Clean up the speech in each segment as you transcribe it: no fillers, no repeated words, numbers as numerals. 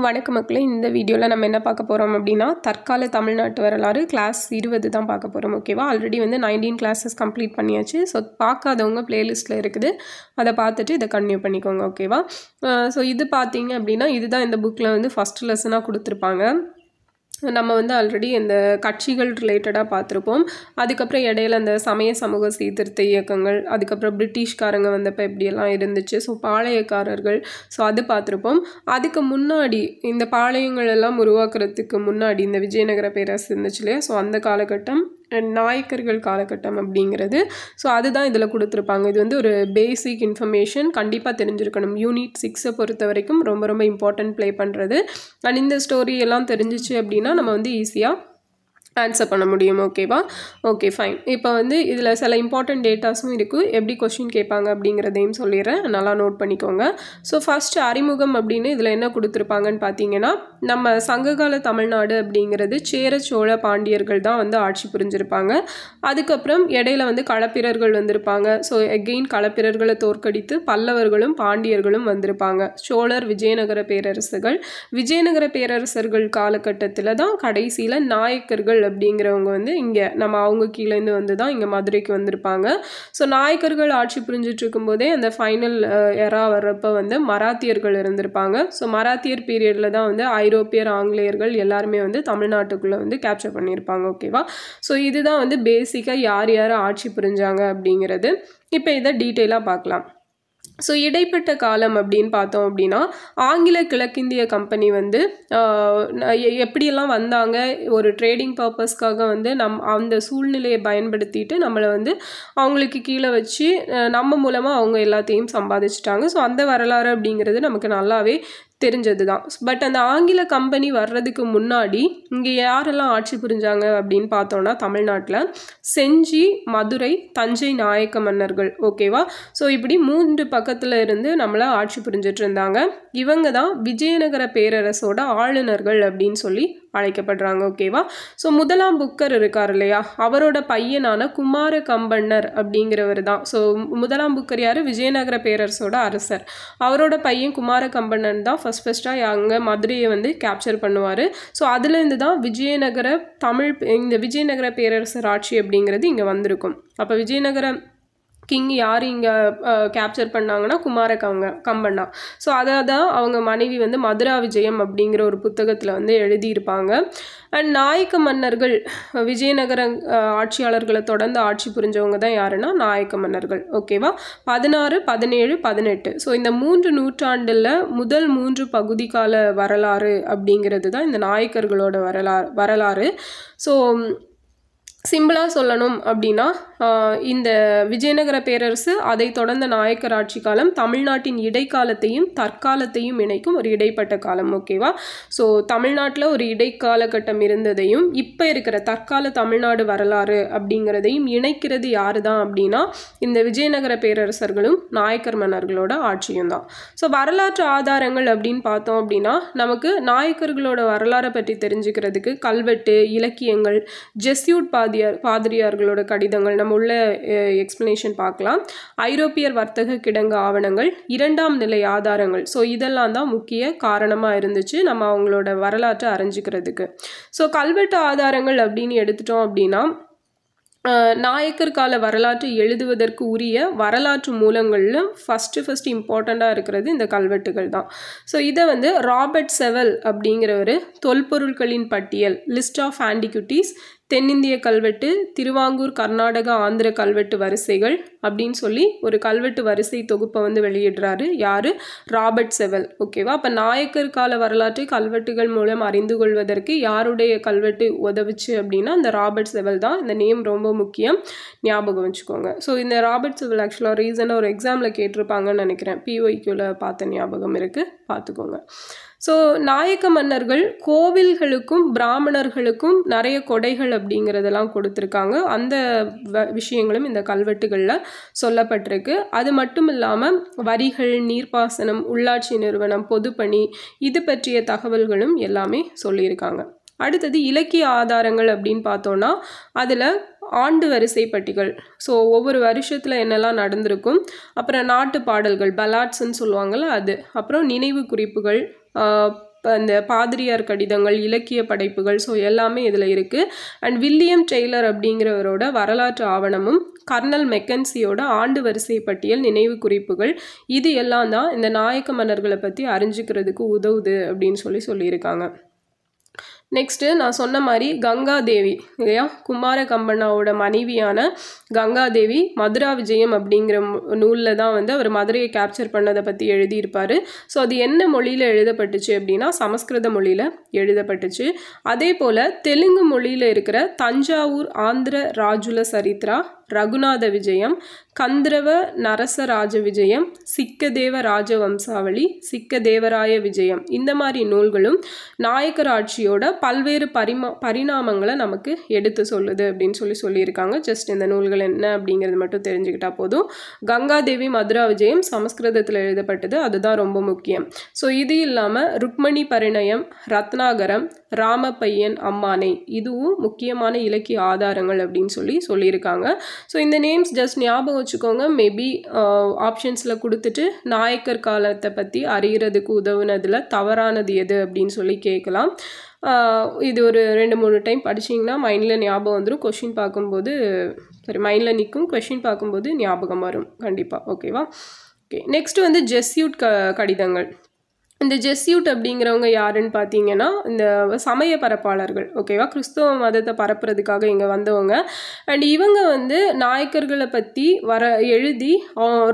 வணக்க மக்களே, இந்த வீடியோவில் நம்ம என்ன பார்க்க போகிறோம் அப்படின்னா தற்கால தமிழ்நாட்டு வரலாறு கிளாஸ் 20 தான் பார்க்க போகிறோம். ஓகேவா? ஆல்ரெடி 19 கிளாஸஸ் கம்ப்ளீட் பண்ணியாச்சு. ஸோ பார்க்காதவங்க பிளேலிஸ்ட்டில் இருக்குது, அதை பார்த்துட்டு இதை கன்டினியூ பண்ணிக்கோங்க. ஓகேவா? ஸோ இது பார்த்தீங்க அப்படின்னா இதுதான் இந்த புக்கில் ஃபஸ்ட் லெசனாக கொடுத்துருப்பாங்க. நம்ம ஆல்ரெடி இந்த கட்சிகள் ரிலேட்டடாக பார்த்துருப்போம். அதுக்கப்புறம் இடையில அந்த சமய சமூக சீர்திருத்த இயக்கங்கள், அதுக்கப்புறம் பிரிட்டிஷ்காரங்க வந்தப்போ எப்படியெல்லாம் இருந்துச்சு, ஸோ பாளையக்காரர்கள், ஸோ அது பார்த்துருப்போம். அதுக்கு முன்னாடி இந்த பாளையங்கள் எல்லாம் உருவாக்குறதுக்கு முன்னாடி இந்த விஜயநகர பேரரசு இருந்துச்சு இல்லையா, ஸோ அந்த காலகட்டம் நாயக்கர்கள் காலகட்டம் அப்படிங்கிறது. ஸோ அதுதான் இதில் கொடுத்துருப்பாங்க. இது ஒரு பேசிக் இன்ஃபர்மேஷன், கண்டிப்பாக தெரிஞ்சிருக்கணும். யூனிட் 6 பொறுத்த வரைக்கும் ரொம்ப ரொம்ப இம்பார்ட்டன்ட் ப்ளே பண்ணுறது. அண்ட் இந்த ஸ்டோரி எல்லாம் தெரிஞ்சிச்சு அப்படின்னா நம்ம ஈஸியாக ஆன்சர் பண்ண முடியும். ஓகேவா? Okay, fine. இப்போ இதில் சில இம்பார்ட்டன்ட் டேட்டாஸும் இருக்குது. எப்படி கொஸ்டின் கேட்பாங்க அப்படிங்கிறதையும் சொல்லிடுறேன், நல்லா நோட் பண்ணிக்கோங்க. ஸோ ஃபஸ்ட்டு அறிமுகம் அப்படின்னு இதில் என்ன கொடுத்துருப்பாங்கன்னு பார்த்தீங்கன்னா, நம்ம சங்ககால தமிழ்நாடு அப்படிங்கிறது சேர சோழ பாண்டியர்கள் தான் ஆட்சி புரிஞ்சிருப்பாங்க. அதுக்கப்புறம் இடையில களப்பிரர்கள் வந்திருப்பாங்க. ஸோ எகெயின் களப்பிரர்களை தோற்கடித்து பல்லவர்களும் பாண்டியர்களும் வந்திருப்பாங்க. சோழர் விஜயநகர பேரரசுகள், விஜயநகர பேரரசர்கள் காலகட்டத்தில் தான் கடைசியில் நாயக்கர்கள் அப்படிங்கிறவங்க இங்கே நம்ம அவங்க கீழேருந்து தான் இங்கே மதுரைக்கு வந்திருப்பாங்க. ஸோ நாயக்கர்கள் ஆட்சி புரிஞ்சிட்டு இருக்கும்போதே அந்த ஃபைனல் எரா வர்றப்போ மராத்தியர்கள் இருந்திருப்பாங்க. ஸோ மராத்தியர் பீரியடில் தான் ஐரோப்பியர் ஆங்கிலேயர்கள் எல்லாருமே தமிழ்நாட்டுக்குள்ளே கேப்சர் பண்ணியிருப்பாங்க. ஓகேவா? ஸோ இதுதான் பேசிக்காக யார் யார் ஆட்சி புரிஞ்சாங்க அப்படிங்கிறது. இப்போ இதை டீட்டெயிலாக பார்க்கலாம். ஸோ இடைப்பட்ட காலம் அப்படின்னு பார்த்தோம் அப்படின்னா, ஆங்கில கிழக்கிந்திய கம்பெனி எப்படியெல்லாம் வந்தாங்க, ஒரு ட்ரேடிங் பர்பஸ்க்காக அந்த சூழ்நிலையை பயன்படுத்திட்டு நம்மளை அவங்களுக்கு கீழே வச்சு நம்ம மூலமாக அவங்க எல்லாத்தையும் சம்பாதிச்சிட்டாங்க. ஸோ அந்த வரலாறு அப்படிங்கிறது நமக்கு நல்லாவே தெரிஞ்சது தான். பட் அந்த ஆங்கில கம்பெனி வர்றதுக்கு முன்னாடி இங்கே யாரெல்லாம் ஆட்சி புரிஞ்சாங்க அப்படின்னு பார்த்தோன்னா, தமிழ்நாட்டில் செஞ்சி, மதுரை, தஞ்சை நாயக்க மன்னர்கள். ஓகேவா? ஸோ இப்படி 3 பக்கத்தில் இருந்து நம்மளை ஆட்சி புரிஞ்சிட்டு இருந்தாங்க. இவங்க தான் விஜயநகர பேரரசோட ஆளுநர்கள் அப்படின்னு சொல்லி அழைக்கப்படுறாங்க. ஓகேவா? ஸோ முதலாம் புக்கர் இருக்கார் இல்லையா, அவரோட பையனான குமார கம்பண்ணர் அப்படிங்கிறவர் தான். ஸோ முதலாம் புக்கர் யார்? விஜயநகர பேரரசோட அரசர். அவரோட பையன் குமார கம்பண்ணன் தான் ஃபஸ்ட்டாக அங்கே மதுரையை கேப்சர் பண்ணுவார். ஸோ அதுலேருந்து தான் இந்த விஜயநகர பேரரசர் ஆட்சி அப்படிங்கிறது இங்கே வந்திருக்கும். அப்போ விஜயநகர கிங் யார் இங்கே கேப்சர் பண்ணாங்கன்னா குமார கம்பண்ணா. ஸோ அதை தான் அவங்க மனைவி மதுரா விஜயம் அப்படிங்கிற ஒரு புத்தகத்தில் எழுதியிருப்பாங்க. அண்ட் நாயக்க மன்னர்கள், விஜயநகர ஆட்சியாளர்களை தொடர்ந்து ஆட்சி புரிஞ்சவங்க தான் யாருன்னா நாயக்க மன்னர்கள். ஓகேவா? 16, 17, 18. ஸோ இந்த 3 நூற்றாண்டில் முதல் 3 பகுதி கால வரலாறு அப்படிங்கிறது தான் இந்த நாயக்கர்களோட வரலாறு. ஸோ சிம்பிளாக சொல்லணும் அப்படின்னா, இந்த விஜயநகர பேரரசு, அதை தொடர்ந்த நாயக்கர் ஆட்சி காலம் தமிழ்நாட்டின் இடைக்காலத்தையும் தற்காலத்தையும் இணைக்கும் ஒரு இடைப்பட்ட காலம். ஓகேவா? ஸோ தமிழ்நாட்டில் ஒரு இடைக்காலகட்டம் இருந்ததையும் இப்போ இருக்கிற தற்கால தமிழ்நாடு வரலாறு அப்படிங்கிறதையும் இணைக்கிறது யாரு தான் அப்படின்னா இந்த விஜயநகர பேரரசர்களும் நாயக்கர் மன்னர்களோட ஆட்சியும் தான். ஸோ வரலாற்று ஆதாரங்கள் அப்படின்னு பார்த்தோம் அப்படின்னா, நமக்கு நாயக்கர்களோட வரலாறை பற்றி தெரிஞ்சுக்கிறதுக்கு கல்வெட்டு, இலக்கியங்கள், ஜெஸ்யூட் பாதிரியார்களோட கடிதங்கள், நம்ம உள்ள எக்ஸ்பிளனேஷன் பார்க்கலாம். ஐரோப்பியர் வர்த்தக கிடங்கு ஆவணங்கள், 2ஆம் நிலை ஆதாரங்கள். ஸோ இதெல்லாம் தான் முக்கிய காரணமாக இருந்துச்சு நம்ம அவங்களோட வரலாற்றை அறிஞ்சிக்கிறதுக்கு. ஸோ கல்வெட்டு ஆதாரங்கள் அப்படின்னு எடுத்துட்டோம் அப்படின்னா, நாயக்கர் கால வரலாற்றை எழுதுவதற்கு உரிய வரலாற்று மூலங்களில் ஃபஸ்ட்டு இம்பார்ட்டண்ட்டாக இருக்கிறது இந்த கல்வெட்டுகள் தான். ஸோ இதை ராபர்ட் செவல் அப்படிங்கிறவர் தொல்பொருட்களின் பட்டியல், லிஸ்ட் ஆஃப் ஆன்டிக்யூட்டிஸ், தென்னிந்திய கல்வெட்டு, திருவாங்கூர், கர்நாடகா, ஆந்திர கல்வெட்டு வரிசைகள் அப்படின்னு சொல்லி ஒரு கல்வெட்டு வரிசை தொகுப்பை வெளியிடுறாரு. யார்? ராபர்ட் செவல். ஓகேவா? அப்போ நாயக்கர் கால வரலாற்றை கல்வெட்டுகள் மூலம் அறிந்து கொள்வதற்கு யாருடைய கல்வெட்டு உதவுச்சு அப்படின்னா இந்த ராபர்ட் செவல் தான். இந்த நேம் ரொம்ப முக்கியம், ஞாபகம் வச்சுக்கோங்க. ஸோ இந்த ராபர்ட் செவல் ஆக்சுவலாக ரீசனாக ஒரு எக்ஸாமில் கேட்டிருப்பாங்கன்னு நினைக்கிறேன், PYQவில் பார்த்த ஞாபகம் இருக்குது, பார்த்துக்கோங்க. ஸோ நாயக்க மன்னர்கள் கோவில்களுக்கும் பிராமணர்களுக்கும் நிறைய கொடைகள் அப்படிங்கிறதெல்லாம் கொடுத்துருக்காங்க. அந்த விஷயங்களும் இந்த கல்வெட்டுகளில் சொல்லப்பட்டிருக்கு. அது மட்டும் இல்லாமல் வரிகள், நீர்ப்பாசனம், உள்ளாட்சி நிறுவனம், பொதுப்பணி, இது பற்றிய தகவல்களும் எல்லாமே சொல்லியிருக்காங்க. அடுத்தது இலக்கிய ஆதாரங்கள் அப்படின்னு பார்த்தோன்னா, அதில் ஆண்டு வரிசை பட்டிகள், ஸோ ஒவ்வொரு வருஷத்தில் என்னெல்லாம் நடந்திருக்கும், அப்புறம் நாட்டு பாடல்கள், பலாட்ஸ்ன்னு சொல்லுவாங்கள்ல அது, அப்புறம் நினைவு குறிப்புகள், அந்த பாதிரியார் கடிதங்கள், இலக்கிய படைப்புகள், ஸோ எல்லாமே இதில் இருக்குது. அண்ட் வில்லியம் டெய்லர் அப்படிங்கிறவரோட வரலாற்று ஆவணமும், கர்னல் மெக்கன்சியோட ஆண்டு வரிசை பட்டியல், நினைவு குறிப்புகள், இது எல்லாம் தான் இந்த நாயக்க மன்னர்களை பற்றி அறிஞ்சிக்கிறதுக்கு உதவுது அப்படின்னு சொல்லியிருக்காங்க. நெக்ஸ்ட்டு நான் சொன்ன மாதிரி கங்காதேவி இல்லையா, குமார கம்பண்ணாவோட மனைவியான கங்காதேவி மதுரா விஜயம் அப்படிங்கிற நூலில் தான் வந்து அவர் மதுரையை கேப்சர் பண்ணதை பற்றி எழுதியிருப்பார். ஸோ அது என்ன மொழியில் எழுதப்பட்டுச்சு அப்படின்னா சமஸ்கிருத மொழியில் எழுதப்பட்டுச்சு. அதே போல் தெலுங்கு மொழியில் இருக்கிற தஞ்சாவூர் ஆந்திர ராஜுல சரித்ரா, ரகுநாத விஜயம், கந்திரவ நரசராஜ விஜயம், சிக்கதேவ ராஜவம்சாவளி, சிக்கதேவராய விஜயம், இந்த மாதிரி நூல்களும் நாயக்கர் ஆட்சியோட பல்வேறு பரிணாமங்களை நமக்கு எடுத்து சொல்லுது அப்படின்னு சொல்லியிருக்காங்க. ஜஸ்ட் இந்த நூல்கள் என்ன அப்படிங்கிறது மட்டும் தெரிஞ்சுக்கிட்டா போதும். கங்காதேவி மதுரா விஜயம் சமஸ்கிருதத்தில் எழுதப்பட்டது, அதுதான் ரொம்ப முக்கியம். ஸோ இது இல்லாமல் ருக்மணி பரிணயம், ரத்னாகரம், ராமப்பையன் அம்மானை, இதுவும் முக்கியமான இலக்கிய ஆதாரங்கள் அப்படின்னு சொல்லியிருக்காங்க. ஸோ இந்த நேம்ஸ் ஜஸ்ட் ஞாபகம் வச்சுக்கோங்க. மேபி ஆப்ஷன்ஸில் கொடுத்துட்டு நாயக்கர் காலத்தை பற்றி அறிகிறதுக்கு உதவுனதில் தவறானது எது அப்படின்னு கேட்கலாம். இது ஒரு 2-3 டைம் படிச்சிங்கன்னா மைண்டில் ஞாபகம் வந்துடும். கொஷின் பார்க்கும்போது மைண்டில் நிற்கும், கொஷின் பார்க்கும்போது ஞாபகம் வரும் கண்டிப்பாக. ஓகேவா? ஓகே, நெக்ஸ்ட் வந்து ஜெஸ்யூட் கடிதங்கள். இந்த ஜெஸ்யூட் அப்படிங்கிறவங்க யாருன்னு பார்த்தீங்கன்னா இந்த சமய பரப்பாளர்கள். ஓகேவா? கிறிஸ்தவ மதத்தை பரப்புறதுக்காக இங்கே வந்தவங்க. அண்ட் இவங்க வந்து நாயக்கர்களை பற்றி எழுதி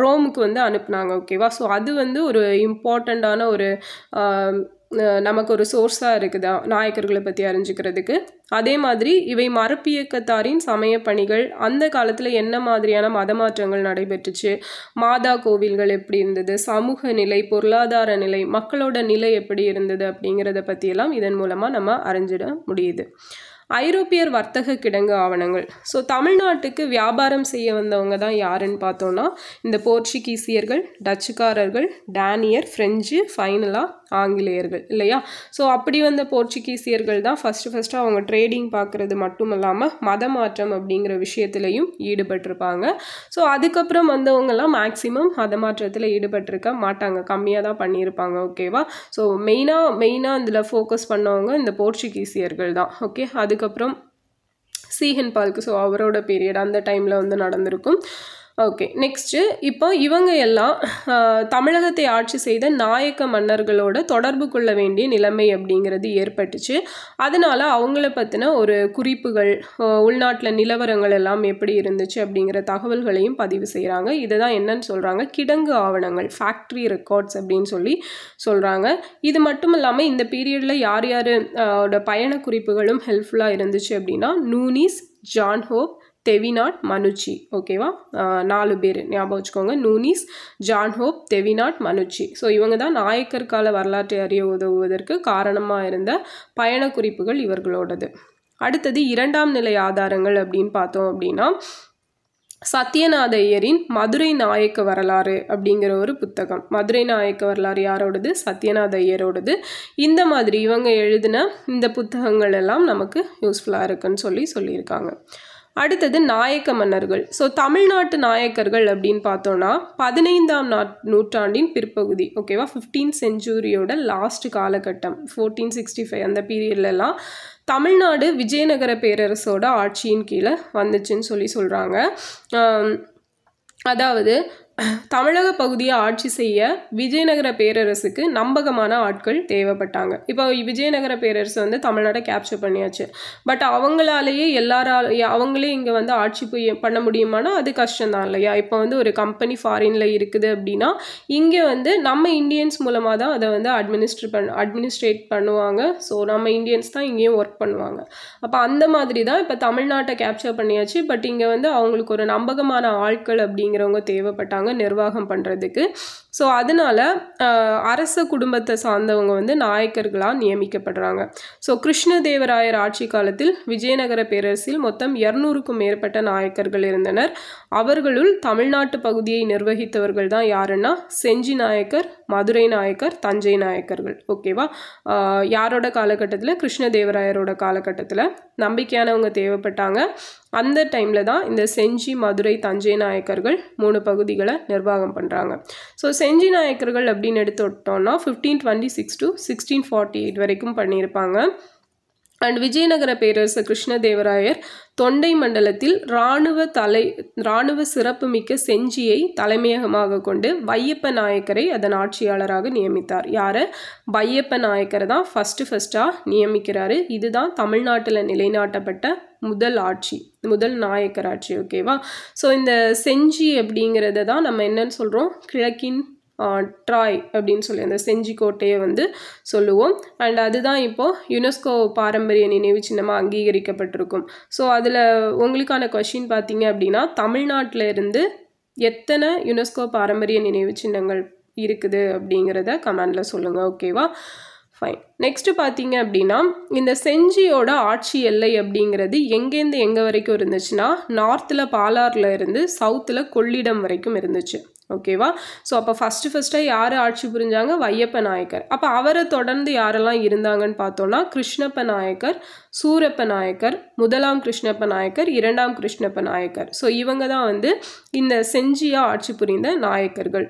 ரோமுக்கு வந்து அனுப்புனாங்க. ஓகேவா? ஸோ அது வந்து ஒரு இம்பார்ட்டண்ட்டான ஒரு நமக்கு ஒரு சோர்ஸாக இருக்குதா நாயக்கர்களை பற்றி அறிஞ்சிக்கிறதுக்கு. அதே மாதிரி இவை மரபியக்கத்தாரின் சமய பணிகள், அந்த காலத்தில் என்ன மாதிரியான மதமாற்றங்கள் நடைபெற்றுச்சு, மாதா கோவில்கள் எப்படி இருந்தது, சமூக நிலை, பொருளாதார நிலை, மக்களோட நிலை எப்படி இருந்தது அப்படிங்கிறத பற்றியெல்லாம் இதன் மூலமாக நம்ம அறிஞ்சிட முடியுது. ஐரோப்பியர் வர்த்தக கிடங்கு ஆவணங்கள். ஸோ தமிழ்நாட்டுக்கு வியாபாரம் செய்ய வந்தவங்க தான் யாருன்னு பார்த்தோன்னா இந்த போர்ச்சுகீசியர்கள், டச்சுக்காரர்கள், டேனியர், ஃப்ரெஞ்சு, ஃபைனலாக ஆங்கிலேயர்கள் இல்லையா? ஸோ அப்படி வந்த போர்ச்சுகீசியர்கள் தான் ஃபஸ்ட்டு அவங்க ட்ரேடிங் பார்க்குறது மட்டும் இல்லாமல் மத மாற்றம் அப்படிங்கிற விஷயத்துலையும் ஈடுபட்டிருப்பாங்க. ஸோ அதுக்கப்புறம் வந்தவங்கலாம் மேக்ஸிமம் மத மாற்றத்தில் ஈடுபட்டிருக்க மாட்டாங்க, கம்மியாக தான் பண்ணியிருப்பாங்க. ஓகேவா? ஸோ மெயினாக இதில் ஃபோக்கஸ் பண்ணவங்க இந்த போர்ச்சுகீசியர்கள் தான். ஓகே, அதுக்கப்புறம் சீஹன் பால்க்கு, ஸோ அவரோட பீரியட் அந்த டைமில் வந்து நடந்திருக்கும். ஓகே, நெக்ஸ்ட்டு இப்போ இவங்க எல்லாம் தமிழகத்தை ஆட்சி செய்த நாயக்க மன்னர்களோட தொடர்பு கொள்ள வேண்டிய நிலைமை அப்படிங்கிறது ஏற்பட்டுச்சு. அதனால் அவங்கள பற்றின ஒரு குறிப்புகள், உள்நாட்டில் நிலவரங்கள் எல்லாம் எப்படி இருந்துச்சு அப்படிங்கிற தகவல்களையும் பதிவு செய்கிறாங்க. இதை தான் என்னன்னு சொல்கிறாங்க, கிடங்கு ஆவணங்கள், ஃபேக்ட்ரி ரெக்கார்ட்ஸ் அப்படின்னு சொல்கிறாங்க. இது மட்டும் இல்லாமல் இந்த பீரியடில் யார் பயண குறிப்புகளும் ஹெல்ப்ஃபுல்லாக இருந்துச்சு அப்படின்னா நூனிஸ், ஜான் ஹோப், தெவிநாட், மனுச்சி. ஓகேவா? 4 பேர் ஞாபகம் வச்சுக்கோங்க. நூனிஸ், ஜான் ஹோப், தெவிநாட், மனுச்சி. ஸோ இவங்க தான் நாயக்கர் கால வரலாற்றை அறிய உதவுவதற்கு காரணமாக இருந்த பயண குறிப்புகள் இவர்களோடது. அடுத்தது 2ஆம் நிலை ஆதாரங்கள் அப்படின்னு பார்த்தோம் அப்படின்னா சத்யநாத ஐயரின் மதுரை நாயக்க வரலாறு அப்படிங்கிற ஒரு புத்தகம். மதுரை நாயக்க வரலாறு யாரோடது? சத்யநாத ஐயரோடது. இந்த மாதிரி இவங்க எழுதின இந்த புத்தகங்கள் எல்லாம் நமக்கு யூஸ்ஃபுல்லாக இருக்குன்னு சொல்லியிருக்காங்க. அடுத்தது நாயக்க மன்னர்கள். ஸோ தமிழ்நாட்டு நாயக்கர்கள் அப்படின்னு பார்த்தோன்னா 15ஆம் நூற்றாண்டின் பிற்பகுதி. ஓகேவா? 15th செஞ்சுரியோட லாஸ்ட் காலகட்டம் 1465 அந்த பீரியட்லலாம் தமிழ்நாடு விஜயநகர பேரரசோட ஆட்சியின் கீழே வந்துச்சுன்னு சொல்கிறாங்க. அதாவது தமிழக பகுதியை ஆட்சி செய்ய விஜயநகர பேரரசுக்கு நம்பகமான ஆட்கள் தேவைப்பட்டாங்க. இப்போ விஜயநகர பேரரசு வந்து தமிழ்நாட்டை கேப்சர் பண்ணியாச்சு. பட் அவங்களாலேயே அவங்களே இங்கே வந்து ஆட்சி பண்ண முடியுமானா அது கஷ்டம்தான் இல்லையா? இப்போ வந்து ஒரு கம்பெனி ஃபாரினில் இருக்குது அப்படின்னா இங்கே வந்து நம்ம இந்தியன்ஸ் மூலமாக தான் அதை வந்து அட்மினிஸ்ட்ரேட் பண்ணுவாங்க. ஸோ நம்ம இந்தியன்ஸ் தான் இங்கேயும் ஒர்க் பண்ணுவாங்க. அப்போ அந்த மாதிரி தான் இப்போ தமிழ்நாட்டை கேப்சர் பண்ணியாச்சு. பட் இங்கே வந்து அவங்களுக்கு ஒரு நம்பகமான ஆட்கள் அப்படிங்கிறவங்க தேவைப்பட்டாங்க நிர்வாகம் பண்ணுறதுக்கு. ஸோ அதனால் அரச குடும்பத்தை சார்ந்தவங்க வந்து நாயக்கர்களாக நியமிக்கப்படுறாங்க. ஸோ கிருஷ்ணதேவராயர் ஆட்சி காலத்தில் விஜயநகர பேரரசில் மொத்தம் 200க்கும் மேற்பட்ட நாயக்கர்கள் இருந்தனர். அவர்களுள் தமிழ்நாட்டு பகுதியை நிர்வகித்தவர்கள் தான் யாருன்னா செஞ்சி நாயக்கர், மதுரை நாயக்கர், தஞ்சை நாயக்கர்கள். ஓகேவா? யாரோட காலகட்டத்தில்? கிருஷ்ணதேவராயரோட காலகட்டத்தில் நம்பிக்கையானவங்க தேவைப்பட்டாங்க. அந்த டைமில் தான் இந்த செஞ்சி, மதுரை, தஞ்சை நாயக்கர்கள் 3 பகுதிகளை நிர்வாகம் பண்ணுறாங்க. ஸோ செஞ்சி நாயக்கர்கள் அப்படின்னு எடுத்துட்டோம்னா 1526 to 1648 வரைக்கும் பண்ணியிருப்பாங்க. அண்ட் விஜயநகர பேரரசர் கிருஷ்ணதேவராயர் தொண்டை மண்டலத்தில் இராணுவ சிறப்புமிக்க செஞ்சியை தலைமையகமாக கொண்டு வையப்ப நாயக்கரை அதன் ஆட்சியாளராக நியமித்தார். யாரை? வையப்ப நாயக்கரை தான் ஃபஸ்ட்டாக நியமிக்கிறாரு. இதுதான் தமிழ்நாட்டில் நிலைநாட்டப்பட்ட முதல் நாயக்கர் ஆட்சி. ஓகேவா? ஸோ இந்த செஞ்சி அப்படிங்கிறத தான் நம்ம என்னன்னு சொல்கிறோம்? கிழக்கின் ட்ராய் அப்படின்னு சொல்லி அந்த செஞ்சி கோட்டையை வந்து சொல்லுவோம். அண்ட் அதுதான் இப்போது யுனெஸ்கோ பாரம்பரிய நினைவு சின்னமாக அங்கீகரிக்கப்பட்டிருக்கும். ஸோ அதில் உங்களுக்கான கொஷின் பார்த்தீங்க அப்படின்னா, தமிழ்நாட்டில் இருந்து எத்தனை யுனெஸ்கோ பாரம்பரிய நினைவு சின்னங்கள் இருக்குது அப்படிங்கிறத கமெண்டில் சொல்லுங்கள். ஓகேவா? ஃபைன். நெக்ஸ்ட்டு பார்த்தீங்க அப்படின்னா, இந்த செஞ்சியோட ஆட்சி எல்லை அப்படிங்கிறது எங்கேருந்து எங்கே வரைக்கும் இருந்துச்சுன்னா, நார்த்தில் பாலாறில் இருந்து சவுத்தில் கொள்ளிடம் வரைக்கும் இருந்துச்சு. ஓகேவா? ஸோ அப்போ ஃபஸ்ட்டாக யார் ஆட்சி புரிஞ்சாங்க? வையப்ப நாயக்கர். அப்போ அவரை தொடர்ந்து யாரெல்லாம் இருந்தாங்கன்னு பார்த்தோன்னா, கிருஷ்ணப்ப நாயக்கர், சூரப்ப நாயக்கர், முதலாம் கிருஷ்ணப்ப நாயக்கர், இரண்டாம் கிருஷ்ணப்ப நாயக்கர். ஸோ இவங்க தான் வந்து இந்த செஞ்சியாக ஆட்சி புரிந்த நாயக்கர்கள்.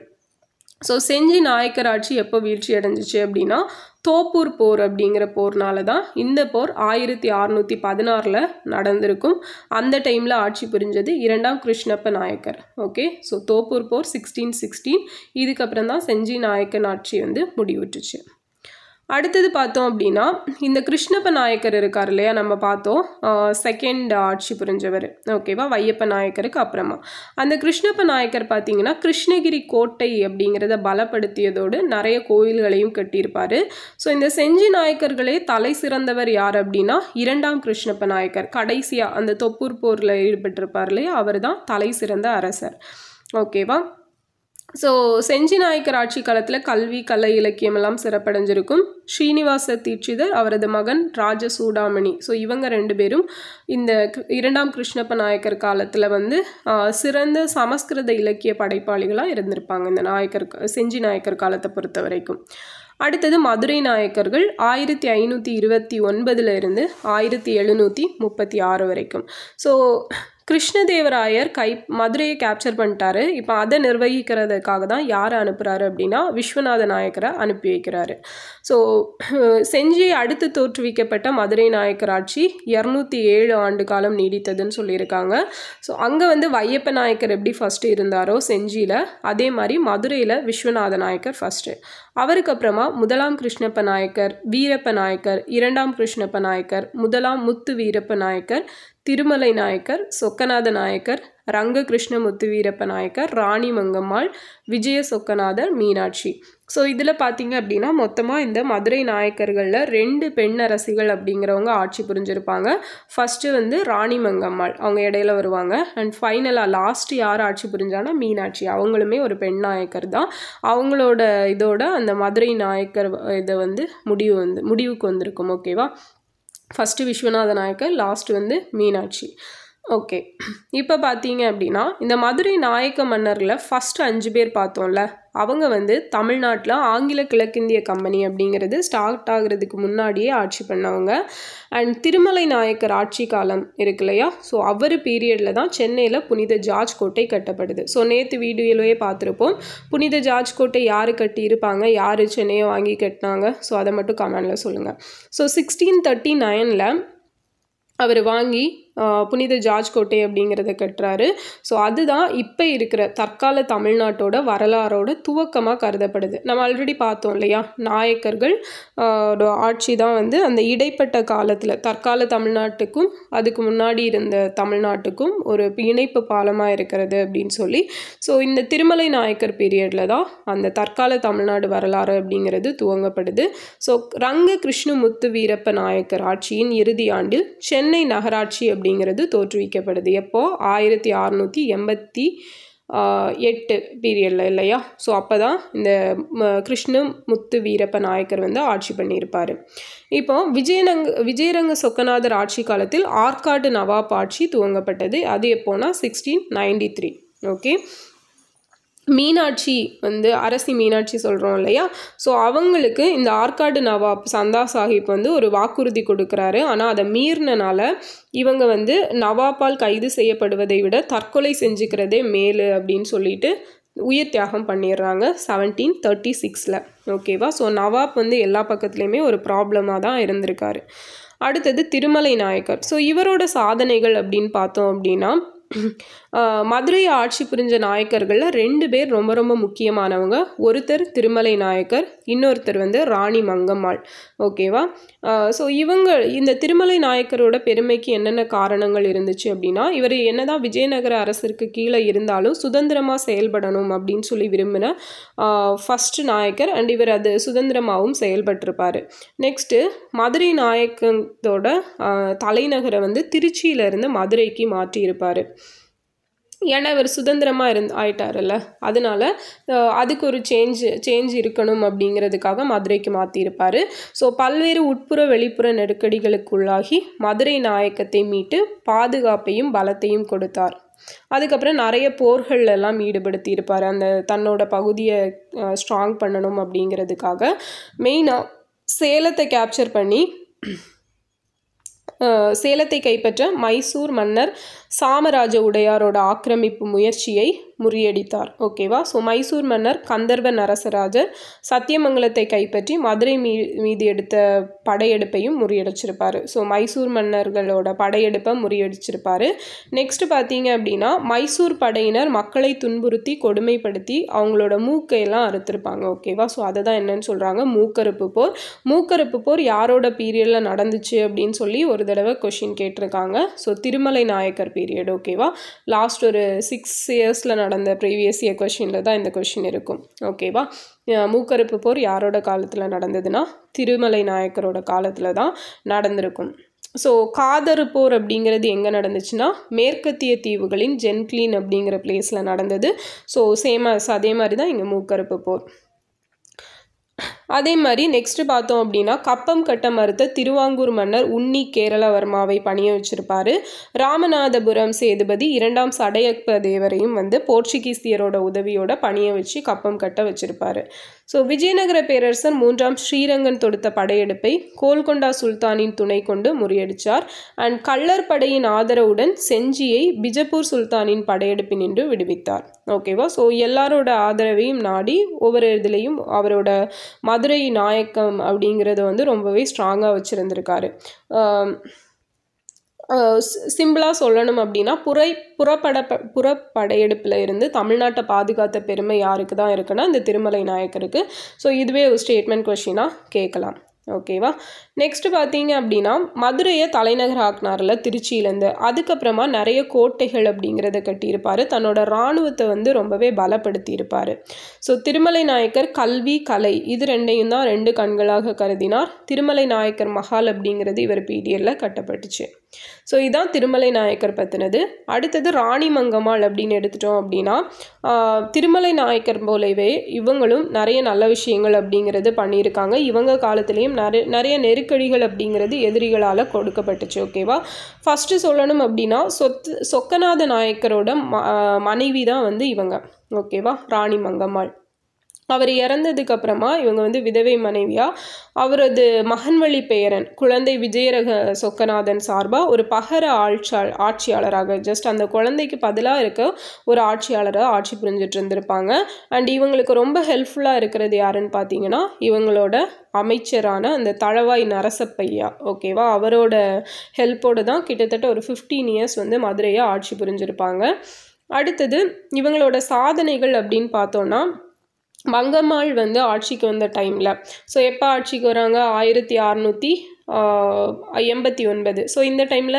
ஸோ செஞ்சி நாயக்கர் ஆட்சி எப்போ வீழ்ச்சி அடைஞ்சிச்சு அப்படின்னா, தோப்பூர் போர் அப்படிங்கிற போர்னால தான். இந்த போர் 1616 நடந்திருக்கும். அந்த டைமில் ஆட்சி புரிஞ்சது இரண்டாம் கிருஷ்ணப்ப நாயக்கர். ஓகே, ஸோ தோப்பூர் போர் 1616. இதுக்கப்புறம் தான் செஞ்சி நாயக்கன் ஆட்சி வந்து முடிவுற்றுச்சு. அடுத்தது பார்த்தோம் அப்படின்னா, இந்த கிருஷ்ணப்ப நாயக்கர் இருக்கார் இல்லையா, நம்ம பார்த்தோம் செகண்ட் ஆட்சி புரிஞ்சவர். ஓகேவா? வையப்ப நாயக்கருக்கு அப்புறமா அந்த கிருஷ்ணப்ப நாயக்கர் பார்த்தீங்கன்னா, கிருஷ்ணகிரி கோட்டை அப்படிங்கிறத பலப்படுத்தியதோடு நிறைய கோயில்களையும் கட்டியிருப்பார். ஸோ இந்த செஞ்சி நாயக்கர்களே தலை சிறந்தவர் யார் அப்படின்னா, இரண்டாம் கிருஷ்ணப்ப நாயக்கர். கடைசியாக அந்த தொப்பூர் போரில் ஈடுபட்டிருப்பார் இல்லையா, அவர் தான் தலை சிறந்த அரசர். ஓகேவா? ஸோ செஞ்சி நாயக்கர் ஆட்சி காலத்தில் கல்வி, கலை, இலக்கியம் எல்லாம் சிறப்படைஞ்சிருக்கும். ஸ்ரீனிவாச தீட்சிதர், அவரது மகன் ராஜசூடாமணி, ஸோ இவங்க 2 பேரும் இந்த இரண்டாம் கிருஷ்ணப்ப நாயக்கர் காலத்தில் வந்து சிறந்த சமஸ்கிருத இலக்கிய படைப்பாளிகளாக இருந்திருப்பாங்க இந்த செஞ்சி நாயக்கர் காலத்தை பொறுத்த வரைக்கும். அடுத்தது மதுரை நாயக்கர்கள் 1529 இருந்து 1736 வரைக்கும். ஸோ கிருஷ்ணதேவராயர் மதுரையை கேப்சர் பண்ணிட்டாரு. இப்போ அதை நிர்வகிக்கிறதுக்காக தான் யாரை அனுப்புகிறாரு அப்படின்னா, விஸ்வநாத நாயக்கரை அனுப்பி வைக்கிறாரு. ஸோ செஞ்சியை அடுத்து தோற்றுவிக்கப்பட்ட மதுரை நாயக்கர் ஆட்சி 207 ஆண்டு காலம் நீடித்ததுன்னு சொல்லியிருக்காங்க. ஸோ அங்கே வந்து வையப்ப நாயக்கர் எப்படி ஃபஸ்ட்டு இருந்தாரோ செஞ்சியில், அதே மாதிரி மதுரையில் விஸ்வநாத நாயக்கர் ஃபஸ்ட்டு. அவருக்கு அப்புறமா முதலாம் கிருஷ்ணப்ப நாயக்கர், வீரப்ப நாயக்கர், இரண்டாம் கிருஷ்ணப்ப நாயக்கர், முதலாம் முத்து வீரப்ப நாயக்கர், திருமலை நாயக்கர், சொக்கநாத நாயக்கர், ரங்க கிருஷ்ணமுத்து வீரப்ப நாயக்கர், ராணி மங்கம்மாள், விஜய சொக்கநாதர், மீனாட்சி. ஸோ இதில் பார்த்தீங்க அப்படின்னா மொத்தமாக இந்த மதுரை நாயக்கர்களில் 2 பெண் அரசிகள் அப்படிங்கிறவங்க ஆட்சி புரிஞ்சிருப்பாங்க. ஃபஸ்ட்டு வந்து ராணி மங்கம்மாள், அவங்க இடையில வருவாங்க. அண்ட் ஃபைனலாக லாஸ்ட் யார் ஆட்சி புரிஞ்சானா, மீனாட்சி. அவங்களுமே ஒரு பெண் நாயக்கர் தான். அவங்களோட இதோட அந்த மதுரை நாயக்கர் இதை வந்து முடிவுக்கு வந்திருக்கும். ஓகேவா? ஃபஸ்ட்டு விஸ்வநாத நாயக்கர், லாஸ்ட் வந்து மீனாட்சி. ஓகே, இப்போ பார்த்தீங்க அப்படின்னா இந்த மதுரை நாயக்க மன்னரில் ஃபஸ்ட்டு 5 பேர் பார்த்தோம்ல, அவங்க வந்து தமிழ்நாட்டில் ஆங்கில கிழக்கிந்திய கம்பெனி அப்படிங்கிறது ஸ்டார்ட் ஆகிறதுக்கு முன்னாடியே ஆட்சி பண்ணவங்க. அண்ட் திருமலை நாயக்கர் ஆட்சி காலம் இருக்கு இல்லையா, ஸோ அவர் பீரியடில் தான் சென்னையில் புனித ஜார்ஜ் கோட்டை கட்டப்படுது. ஸோ நேற்று வீடியோவிலேயே பார்த்துருப்போம், புனித ஜார்ஜ் கோட்டை யார் கட்டியிருப்பாங்க, யார் சென்னையை வாங்கி கட்டினாங்க, ஸோ அதை மட்டும் கமெண்டில் சொல்லுங்கள். ஸோ 1639 அவர் வாங்கி புனித ஜார்ஜ் கோட்டை அப்படிங்கிறத கட்டுறாரு. ஸோ அதுதான் இப்போ இருக்கிற தற்கால தமிழ்நாட்டோட வரலாறோட துவக்கமாக கருதப்படுது. நம்ம ஆல்ரெடி பார்த்தோம் இல்லையா, நாயக்கர்கள் ஆட்சி தான் வந்து அந்த இடைப்பட்ட காலத்தில் தற்கால தமிழ்நாட்டுக்கும் அதுக்கு முன்னாடி இருந்த தமிழ்நாட்டுக்கும் ஒரு இணைப்பு பாலமாக இருக்கிறது அப்படின்னு சொல்லி. ஸோ இந்த திருமலை நாயக்கர் பீரியடில் தான் அந்த தற்கால தமிழ்நாடு வரலாறு அப்படிங்கிறது துவங்கப்படுது. ஸோ ரங்க கிருஷ்ணமுத்து வீரப்ப நாயக்கர் ஆட்சியின் இறுதி ஆண்டில் சென்னை நகராட்சி அப்படிங்கிறது தோற்றுவிக்கப்படுது. எப்போ? 1688 பீரியடில் இல்லையா. ஸோ அப்போ தான் இந்த கிருஷ்ணமுத்து வீரப்ப நாயக்கர் வந்து ஆட்சி பண்ணியிருப்பார். இப்போ விஜயரங்க சொக்கநாதர் ஆட்சி காலத்தில் ஆற்காடு நவாப் ஆட்சி துவங்கப்பட்டது. அது எப்போனா 1693. ஓகே, மீனாட்சி வந்து அரசி மீனாட்சி சொல்கிறோம் இல்லையா, ஸோ அவங்களுக்கு இந்த ஆற்காடு நவாப் சந்தா சாஹிப் வந்து ஒரு வாக்குறுதி கொடுக்குறாரு. ஆனால் அதை மீறினால இவங்க வந்து நவாப்பால் கைது செய்யப்படுவதை விட தற்கொலை செஞ்சுக்கிறதே மேலு அப்படின்னு சொல்லிட்டு உயிர் தியாகம் பண்ணிடுறாங்க 1736. ஓகேவா. ஸோ நவாப் வந்து எல்லா பக்கத்துலேயுமே ஒரு ப்ராப்ளமாக தான் இருந்திருக்காரு. அடுத்தது திருமலை நாயக்கர். ஸோ இவரோட சாதனைகள் அப்படின்னு பார்த்தோம் அப்படின்னா, மதுரையை ஆட்சி புரிஞ்ச நாயக்கர்களில் 2 பேர் ரொம்ப ரொம்ப முக்கியமானவங்க. ஒருத்தர் திருமலை நாயக்கர், இன்னொருத்தர் வந்து ராணி மங்கம்மாள். ஓகேவா. ஸோ இந்த திருமலை நாயக்கரோட பெருமைக்கு என்னென்ன காரணங்கள் இருந்துச்சு அப்படின்னா, இவர் என்னதான் விஜயநகர அரசருக்கு கீழே இருந்தாலும் சுதந்திரமாக செயல்படணும் அப்படின்னு சொல்லி விரும்பின ஃபஸ்ட்டு நாயக்கர். அண்ட் இவர் அது சுதந்திரமாகவும் செயல்பட்டிருப்பார். நெக்ஸ்ட்டு மதுரை நாயக்கத்தோட தலைநகரை வந்து திருச்சியிலேருந்து மதுரைக்கு மாற்றியிருப்பார். ஏன்னா இவர் சுதந்திரமாக ஆயிட்டார்ல, அதனால அதுக்கு ஒரு சேஞ்ச் இருக்கணும் அப்படிங்கிறதுக்காக மதுரைக்கு மாற்றியிருப்பார். ஸோ பல்வேறு உட்புற வெளிப்புற நெருக்கடிகளுக்குள்ளாகி மதுரை நாயக்கத்தை மீட்டு பாதுகாப்பையும் பலத்தையும் கொடுத்தார். அதுக்கப்புறம் நிறைய போர்களெல்லாம் ஈடுபடுத்தியிருப்பார் அந்த தன்னோட பகுதியை ஸ்ட்ராங் பண்ணணும் அப்படிங்கிறதுக்காக. மெயினாக சேலத்தை கேப்சர் பண்ணி சேலத்தை கைப்பற்ற மைசூர் மன்னர் சாமராஜ உடையாரோட ஆக்கிரமிப்பு முயற்சியை முறியடித்தார். ஓகேவா. ஸோ மைசூர் மன்னர் கந்தர்வ நரசராஜர் சத்தியமங்கலத்தை கைப்பற்றி மதுரை மீது எடுத்த படையெடுப்பையும் முறியடிச்சிருப்பார். ஸோ மைசூர் மன்னர்களோட படையெடுப்பை முறியடிச்சிருப்பார். நெக்ஸ்ட் பார்த்தீங்க அப்படின்னா, மைசூர் படையினர் மக்களை துன்புறுத்தி கொடுமைப்படுத்தி அவங்களோட மூக்கையெல்லாம் அறுத்திருப்பாங்க. ஓகேவா. ஸோ அதை தான் என்னன்னு சொல்கிறாங்க, மூக்கறுப்பு போர். மூக்கறுப்பு போர் யாரோட பீரியடில் நடந்துச்சு அப்படின்னு சொல்லி ஒரு தடவை கொஷின் கேட்டிருக்காங்க. So Thirumalai Nayakkar period. ஓகேவா. லாஸ்ட் ஒரு 6 இயர்ஸில் நடந்த ப்ரீவியஸ் இயர் கொஷினில் தான் இந்த கொஷின் இருக்கும். ஓகேவா. மூக்கறுப்பு போர் யாரோட காலத்தில் நடந்ததுன்னா திருமலை நாயக்கரோட காலத்தில் தான் நடந்திருக்கும். ஸோ காதறு போர் அப்படிங்கிறது எங்கே நடந்துச்சுன்னா மேற்கத்திய தீவுகளின் ஜென்க்லின் அப்படிங்கிற பிளேஸில் நடந்தது. ஸோ அதே மாதிரி தான் இங்கே மூக்கறுப்பு போர். அதே மாதிரி நெக்ஸ்ட்டு பார்த்தோம் அப்படின்னா, கப்பம் கட்ட மறுத்த திருவாங்கூர் மன்னர் உன்னி கேரளவர்மாவை பணிய வச்சிருப்பார். ராமநாதபுரம் சேதுபதி 2ஆம் சடையப்ப தேவரையும் வந்து போர்ச்சுகீசியரோட உதவியோட பணிய வச்சு கப்பம் கட்ட வச்சிருப்பார். ஸோ விஜயநகர பேரரசர் 3ஆம் ஸ்ரீரங்கன் தொடுத்த படையெடுப்பை கோல்கொண்டா சுல்தானின் துணை கொண்டு முறியடித்தார். அண்ட் கள்ளர் படையின் ஆதரவுடன் செஞ்சியை பிஜப்பூர் சுல்தானின் படையெடுப்பினின்று விடுவித்தார். ஓகேவா. ஸோ எல்லாரோட ஆதரவையும் நாடி ஒவ்வொரு இதுலேயும் அவரோட மதுரை நாயக்கம் அப்படிங்கிறத வந்து ரொம்பவே ஸ்ட்ராங்காக வச்சுருந்துருக்காரு. சிம்பிளாக சொல்லணும் அப்படின்னா புறப்படையெடுப்பில் இருந்து தமிழ்நாட்டை பாதுகாத்த பெருமை யாருக்கு தான் இருக்குன்னா இந்த திருமலை நாயக்கருக்கு. ஸோ இதுவே ஒரு ஸ்டேட்மெண்ட் கொஷினாக கேட்கலாம். ஓகேவா. நெக்ஸ்ட் பார்த்தீங்க அப்படின்னா, மதுரையை தலைநகர் ஆக்கினார்ல திருச்சியிலேருந்து. அதுக்கப்புறமா நிறைய கோட்டைகள் அப்படிங்கிறத கட்டியிருப்பார். தன்னோட இராணுவத்தை வந்து ரொம்பவே பலப்படுத்தியிருப்பார். ஸோ திருமலை நாயக்கர் கல்வி கலை இது ரெண்டையும் தான் 2 கண்களாக கருதினார். திருமலை நாயக்கர் மஹால் அப்படிங்கிறது இவர் பீரியடில் கட்டப்பட்டுச்சு. ஸோ இதுதான் திருமலை நாயக்கர் பற்றினது. அடுத்தது ராணி மங்கம்மாள் அப்படின்னு எடுத்துட்டோம் அப்படின்னா, திருமலை நாயக்கர் போலவே இவங்களும் நிறைய நல்ல விஷயங்கள் அப்படிங்கிறது பண்ணியிருக்காங்க. இவங்க காலத்துலேயும் நிறைய நெருக்கடிகள் அப்படிங்கிறது எதிரிகளால் கொடுக்கப்பட்டுச்சு. ஓகேவா. ஃபஸ்ட்டு சொல்லணும் அப்படின்னா, சொக்கநாத நாயக்கரோட மனைவி தான் வந்து இவங்க. ஓகேவா. ராணி மங்கம்மாள். அவர் இறந்ததுக்கு அப்புறமா இவங்க வந்து விதவை மனைவியாக அவரது மகன்வழி பெயரன் குழந்தை விஜயரக சொக்கநாதன் சார்பாக ஒரு பகர ஆட்சியாளராக ஜஸ்ட் அந்த குழந்தைக்கு பதிலாக இருக்க ஒரு ஆட்சியாளராக ஆட்சி புரிஞ்சிட்டு இருந்திருப்பாங்க. அண்ட் இவங்களுக்கு ரொம்ப ஹெல்ப்ஃபுல்லாக இருக்கிறது யாருன்னு பார்த்தீங்கன்னா, இவங்களோட அமைச்சரான அந்த தளவாய் நரசப்பையா. ஓகேவா. அவரோட ஹெல்ப்போடு தான் கிட்டத்தட்ட ஒரு 15 இயர்ஸ் வந்து மதுரையை ஆட்சி புரிஞ்சிருப்பாங்க. அடுத்தது இவங்களோட சாதனைகள் அப்படின்னு பார்த்தோன்னா, மங்கம்மாள் வந்து ஆட்சிக்கு வந்த டைமில், ஸோ எப்போ ஆட்சிக்கு வராங்க, 1689. ஸோ இந்த டைமில்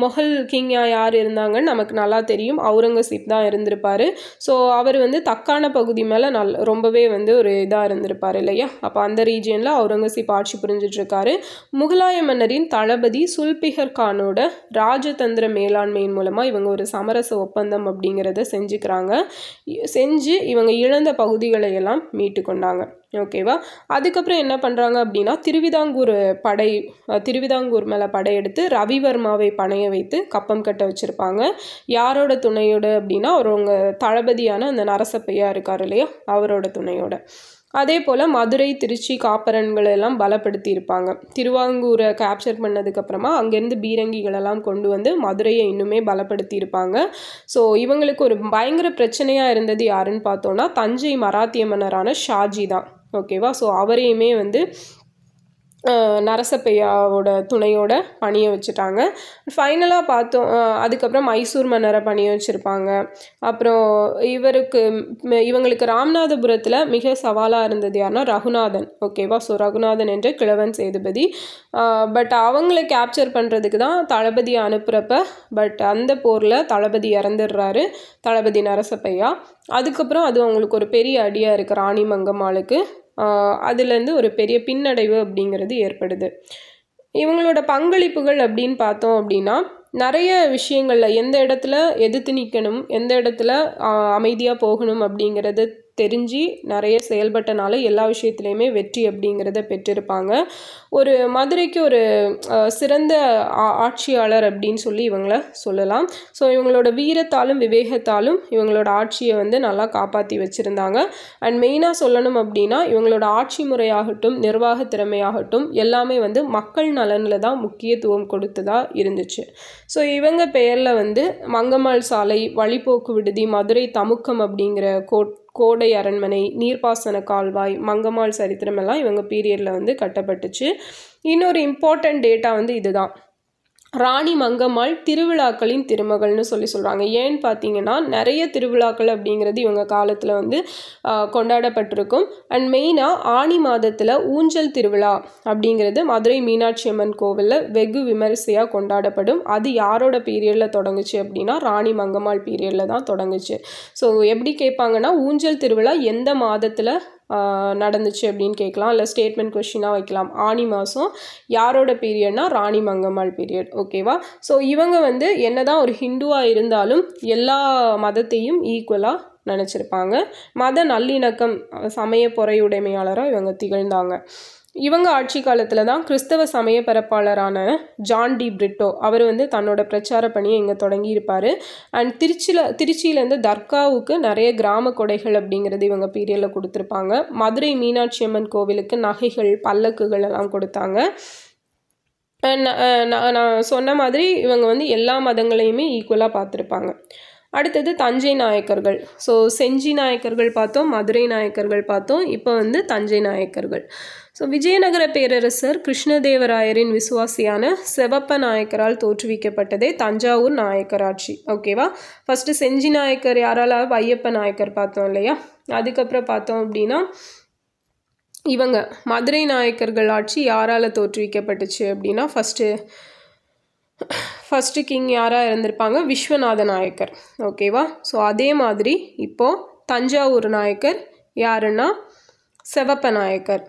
மொஹல் கிங்காக யார் இருந்தாங்கன்னு நமக்கு நல்லா தெரியும், அவுரங்கசீப் தான் இருந்திருப்பார். ஸோ அவர் வந்து தக்கான பகுதி மேலே ரொம்பவே வந்து ஒரு இதாக இருந்திருப்பார் இல்லையா. அப்போ அந்த ரீஜியனில் அவுரங்கசீப் ஆட்சி புரிஞ்சிட்ருக்காரு. முகலாய மன்னரின் தளபதி சுல்பிகர் கானோட ராஜதந்திர மேலாண்மையின் மூலமாக இவங்க ஒரு சமரச ஒப்பந்தம் அப்படிங்கிறத செஞ்சு இவங்க இழந்த பகுதிகளை எல்லாம் மீட்டு கொண்டாங்க. ஓகேவா. அதுக்கப்புறம் என்ன பண்ணுறாங்க அப்படின்னா திருவிதாங்கூர் மேலே படையெடுத்து ரவிவர்மாவை பணைய வைத்து கப்பம் கட்ட வச்சுருப்பாங்க. யாரோட துணையோட அப்படின்னா அவங்க தளபதியான அந்த நரசப்பையா இருக்கார் இல்லையா, அவரோட துணையோட. அதே போல் மதுரை, திருச்சி காப்பரன்கள் எல்லாம் பலப்படுத்தி இருப்பாங்க. திருவாங்கூரை கேப்சர் பண்ணதுக்கப்புறமா அங்கேருந்து பீரங்கிகளெல்லாம் கொண்டு வந்து மதுரையை இன்னுமே பலப்படுத்தி இருப்பாங்க. ஸோ இவங்களுக்கு ஒரு பயங்கர பிரச்சனையாக இருந்தது யாருன்னு பார்த்தோன்னா தஞ்சை மராத்திய மன்னரான ஷாஜி தான். ஓகேவா. ஸோ அவரையுமே வந்து நரசப்பையாவோட துணையோட பணிய வச்சுட்டாங்க. ஃபைனலாக பார்த்தோம் அதுக்கப்புறம் மைசூர் மன்னரை பணிய வச்சுருப்பாங்க. அப்புறம் இவங்களுக்கு ராமநாதபுரத்தில் மிக சவாலாக இருந்தது யாருன்னா ரகுநாதன். ஓகேவா. ஸோ ரகுநாதன் என்ற கிழவன் சேதுபதி. பட் அவங்கள கேப்சர் பண்ணுறதுக்கு தான் தளபதி அனுப்புகிறப்ப பட் அந்த போரில் தளபதி இறந்துடுறாரு, தளபதி நரசப்பையா. அதுக்கப்புறம் அது அவங்களுக்கு ஒரு பெரிய அடியாக இருக்குது ராணி மங்கம்மாளுக்கு. அதுலேருந்து ஒரு பெரிய பின்னடைவு அப்படிங்கிறது ஏற்படுது. இவங்களோட பங்களிப்புகள் அப்படின்னு பார்த்தோம் அப்படின்னா நிறைய விஷயங்களில் எந்த இடத்துல எதிர்த்து நிற்கணும், எந்த இடத்துல அமைதியாக போகணும் அப்படிங்கிறது தெரிஞ்சு நிறைய செயல்பட்டனால எல்லா விஷயத்துலையுமே வெற்றி அப்படிங்கிறத பெற்றிருப்பாங்க. ஒரு மதுரைக்கு ஒரு சிறந்த ஆட்சியாளர் அப்படின்னு சொல்லி இவங்கள சொல்லலாம். ஸோ இவங்களோட வீரத்தாலும் விவேகத்தாலும் இவங்களோட ஆட்சியை வந்து நல்லா காப்பாற்றி வச்சுருந்தாங்க. அண்ட் மெயினாக சொல்லணும் அப்படின்னா இவங்களோட ஆட்சி முறையாகட்டும் நிர்வாக திறமையாகட்டும் எல்லாமே வந்து மக்கள் நலனில் தான் முக்கியத்துவம் கொடுத்ததாக இருந்துச்சு. ஸோ இவங்க பெயரில் வந்து மங்கம்மாள் சாலை, வழிபோக்கு விடுதி, மதுரை தமுக்கம் அப்படிங்கிற கோடை அரண்மனை, நீர்ப்பாசன கால்வாய், மங்கம்மாள் சரித்திரம் எல்லாம் இவங்க பீரியடில் வந்து கட்டப்பட்டுச்சு. இன்னொரு இம்பார்ட்டன்ட் டேட்டா வந்து இதுதான், ராணி மங்கம்மாள் திருவிழாக்களின் திருமகள்னு சொல்கிறாங்க. ஏன்னு பார்த்தீங்கன்னா நிறைய திருவிழாக்கள் அப்படிங்கிறது இவங்க காலத்தில் வந்து கொண்டாடப்பட்டிருக்கும். அண்ட் மெயினாக ஆனி மாதத்தில் ஊஞ்சல் திருவிழா அப்படிங்கிறது மதுரை மீனாட்சி அம்மன் கோவிலில் வெகு விமரிசையாக கொண்டாடப்படும். அது யாரோட பீரியடில் தொடங்குச்சு அப்படின்னா ராணி மங்கம்மாள் பீரியடில் தான் தொடங்குச்சு. ஸோ எப்படி கேட்பாங்கன்னா ஊஞ்சல் திருவிழா எந்த மாதத்தில் நடந்துச்சு அப்படின்னு கேட்கலாம், இல்லை ஸ்டேட்மெண்ட் கொஸ்டினாக வைக்கலாம். ஆனி மாதம் யாரோட பீரியட்னா ராணி மங்கம்மாள் பீரியட். ஓகேவா. ஸோ இவங்க வந்து என்னதான் ஒரு ஹிந்துவாக இருந்தாலும் எல்லா மதத்தையும் ஈக்குவலாக நினச்சிருப்பாங்க. மத நல்லிணக்கம், சமய பொறையுடைமையாளராக இவங்க திகழ்ந்தாங்க. இவங்க ஆட்சி காலத்தில் தான் கிறிஸ்தவ சமய பரப்பாளரான ஜான் டி பிரிட்டோ அவர் வந்து தன்னோட பிரச்சார பணியை இங்கே தொடங்கியிருப்பார். அண்ட் திருச்சியிலேருந்து தர்காவுக்கு நிறைய கிராம கொடைகள் அப்படிங்கிறது இவங்க பீரியடில் கொடுத்துருப்பாங்க. மதுரை மீனாட்சி அம்மன் கோவிலுக்கு நகைகள், பல்லக்குகள் எல்லாம் கொடுத்தாங்க. நான் சொன்ன மாதிரி இவங்க வந்து எல்லா மதங்களையுமே ஈக்குவலாக பார்த்துருப்பாங்க. அடுத்தது தஞ்சை நாயக்கர்கள். ஸோ செஞ்சி நாயக்கர்கள் பார்த்தோம், மதுரை நாயக்கர்கள் பார்த்தோம், இப்போ வந்து தஞ்சை நாயக்கர்கள். ஸோ விஜயநகர பேரரசர் கிருஷ்ணதேவராயரின் விசுவாசியான செவப்ப நாயக்கரால் தோற்றுவிக்கப்பட்டதே தஞ்சாவூர் நாயக்கராட்சி. ஓகேவா. ஃபஸ்ட்டு செஞ்சி நாயக்கர் யாரால, வையப்ப நாயக்கர் பார்த்தோம் இல்லையா. அதுக்கப்புறம் பார்த்தோம் அப்படின்னா இவங்க மதுரை நாயக்கர்கள் ஆட்சி யாரால் தோற்றுவிக்கப்பட்டுச்சு அப்படின்னா ஃபஸ்ட்டு கிங் யாராக இருந்திருப்பாங்க, விஸ்வநாத நாயக்கர். ஓகேவா. ஸோ அதே மாதிரி இப்போது தஞ்சாவூர் நாயக்கர் யாருன்னா செவப்ப நாயக்கர்.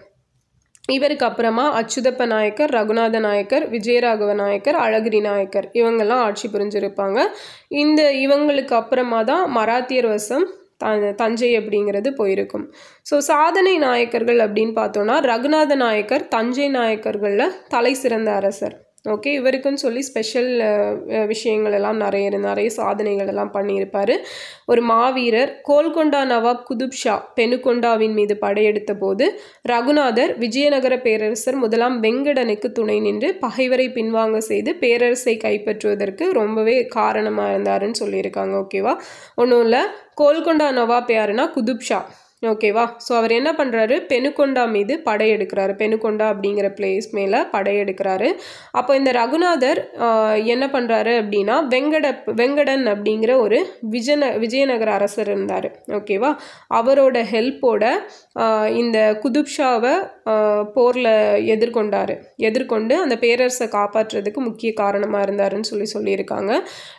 இவருக்கு அப்புறமா அச்சுதப்ப நாயக்கர், ரகுநாத நாயக்கர், விஜயராகவ நாயக்கர், அழகிரி நாயக்கர் இவங்கெல்லாம் ஆட்சி புரிஞ்சிருப்பாங்க. இவங்களுக்கு அப்புறமா தான் மராத்தியர் வசம் தஞ்சை அப்படிங்கிறது போயிருக்கும். ஸோ சாதனை நாயக்கர்கள் அப்படின்னு பார்த்தோன்னா ரகுநாத நாயக்கர் தஞ்சை நாயக்கர்களில் தலை சிறந்த அரசர். ஓகே. இவருக்குன்னு சொல்லி ஸ்பெஷல் விஷயங்கள் எல்லாம் நிறைய சாதனைகள் எல்லாம் பண்ணியிருப்பார். ஒரு மாவீரர். கோல்கொண்டா நவாப் குதுப் ஷா பெனுகொண்டாவின் மீது படையெடுத்த போது ரகுநாதர் விஜயநகர பேரரசர் முதலாம் வெங்கடனுக்கு துணை நின்று பகைவரை பின்வாங்க செய்து பேரரசை கைப்பற்றுவதற்கு ரொம்பவே காரணமாக இருந்தாருன்னு சொல்லியிருக்காங்க. ஓகேவா. ஒன்றும் இல்லை, கோல்கொண்டா நவாப் யாருன்னா குதுப் ஷா. ஓகேவா. ஸோ அவர் என்ன பண்ணுறாரு, பெனுகொண்டா மீது படையெடுக்கிறாரு. பெனுகொண்டா அப்படிங்கிற பிளேஸ் மேலே படையெடுக்கிறாரு. அப்போ இந்த ரகுநாதர் என்ன பண்ணுறாரு அப்படின்னா வெங்கடன் அப்படிங்கிற ஒரு விஜயநகர அரசர் இருந்தார். ஓகேவா. அவரோட ஹெல்ப்போட இந்த குதுப்ஷாவை போரில் எதிர்கொண்டு அந்த பேரரசை காப்பாற்றுறதுக்கு முக்கிய காரணமாக இருந்தாருன்னு சொல்லியிருக்காங்க.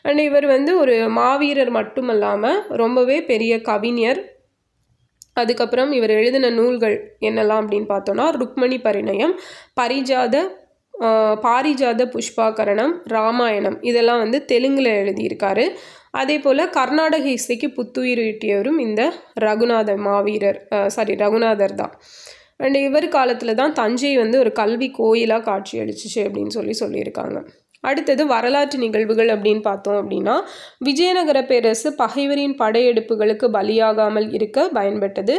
அண்ட் இவர் வந்து ஒரு மாவீரர் மட்டும் இல்லாமல் ரொம்பவே பெரிய கவிஞர். அதுக்கப்புறம் இவர் எழுதின நூல்கள் என்னெல்லாம் அப்படின்னு பார்த்தோன்னா ருக்மணி பரிணயம், பரிஜாத பாரிஜாத புஷ்பாகரணம், ராமாயணம் இதெல்லாம் வந்து தெலுங்கில் எழுதியிருக்காரு. அதே போல் கர்நாடக இசைக்கு புத்துயிர் ஈட்டியவரும் இந்த ரகுநாதர் தான். அண்ட் இவர் காலத்தில் தான் தஞ்சை வந்து ஒரு கல்வி கோயிலாக காட்சி அளிச்சிச்சு அப்படின்னு சொல்லியிருக்காங்க. அடுத்தது வரலாற்று நிகழ்வுகள் அப்படின்னு பார்த்தோம் அப்படின்னா, விஜயநகர பேரரசு பகைவரின் படையெடுப்புகளுக்கு பலியாகாமல் இருக்க பயன்பட்டது.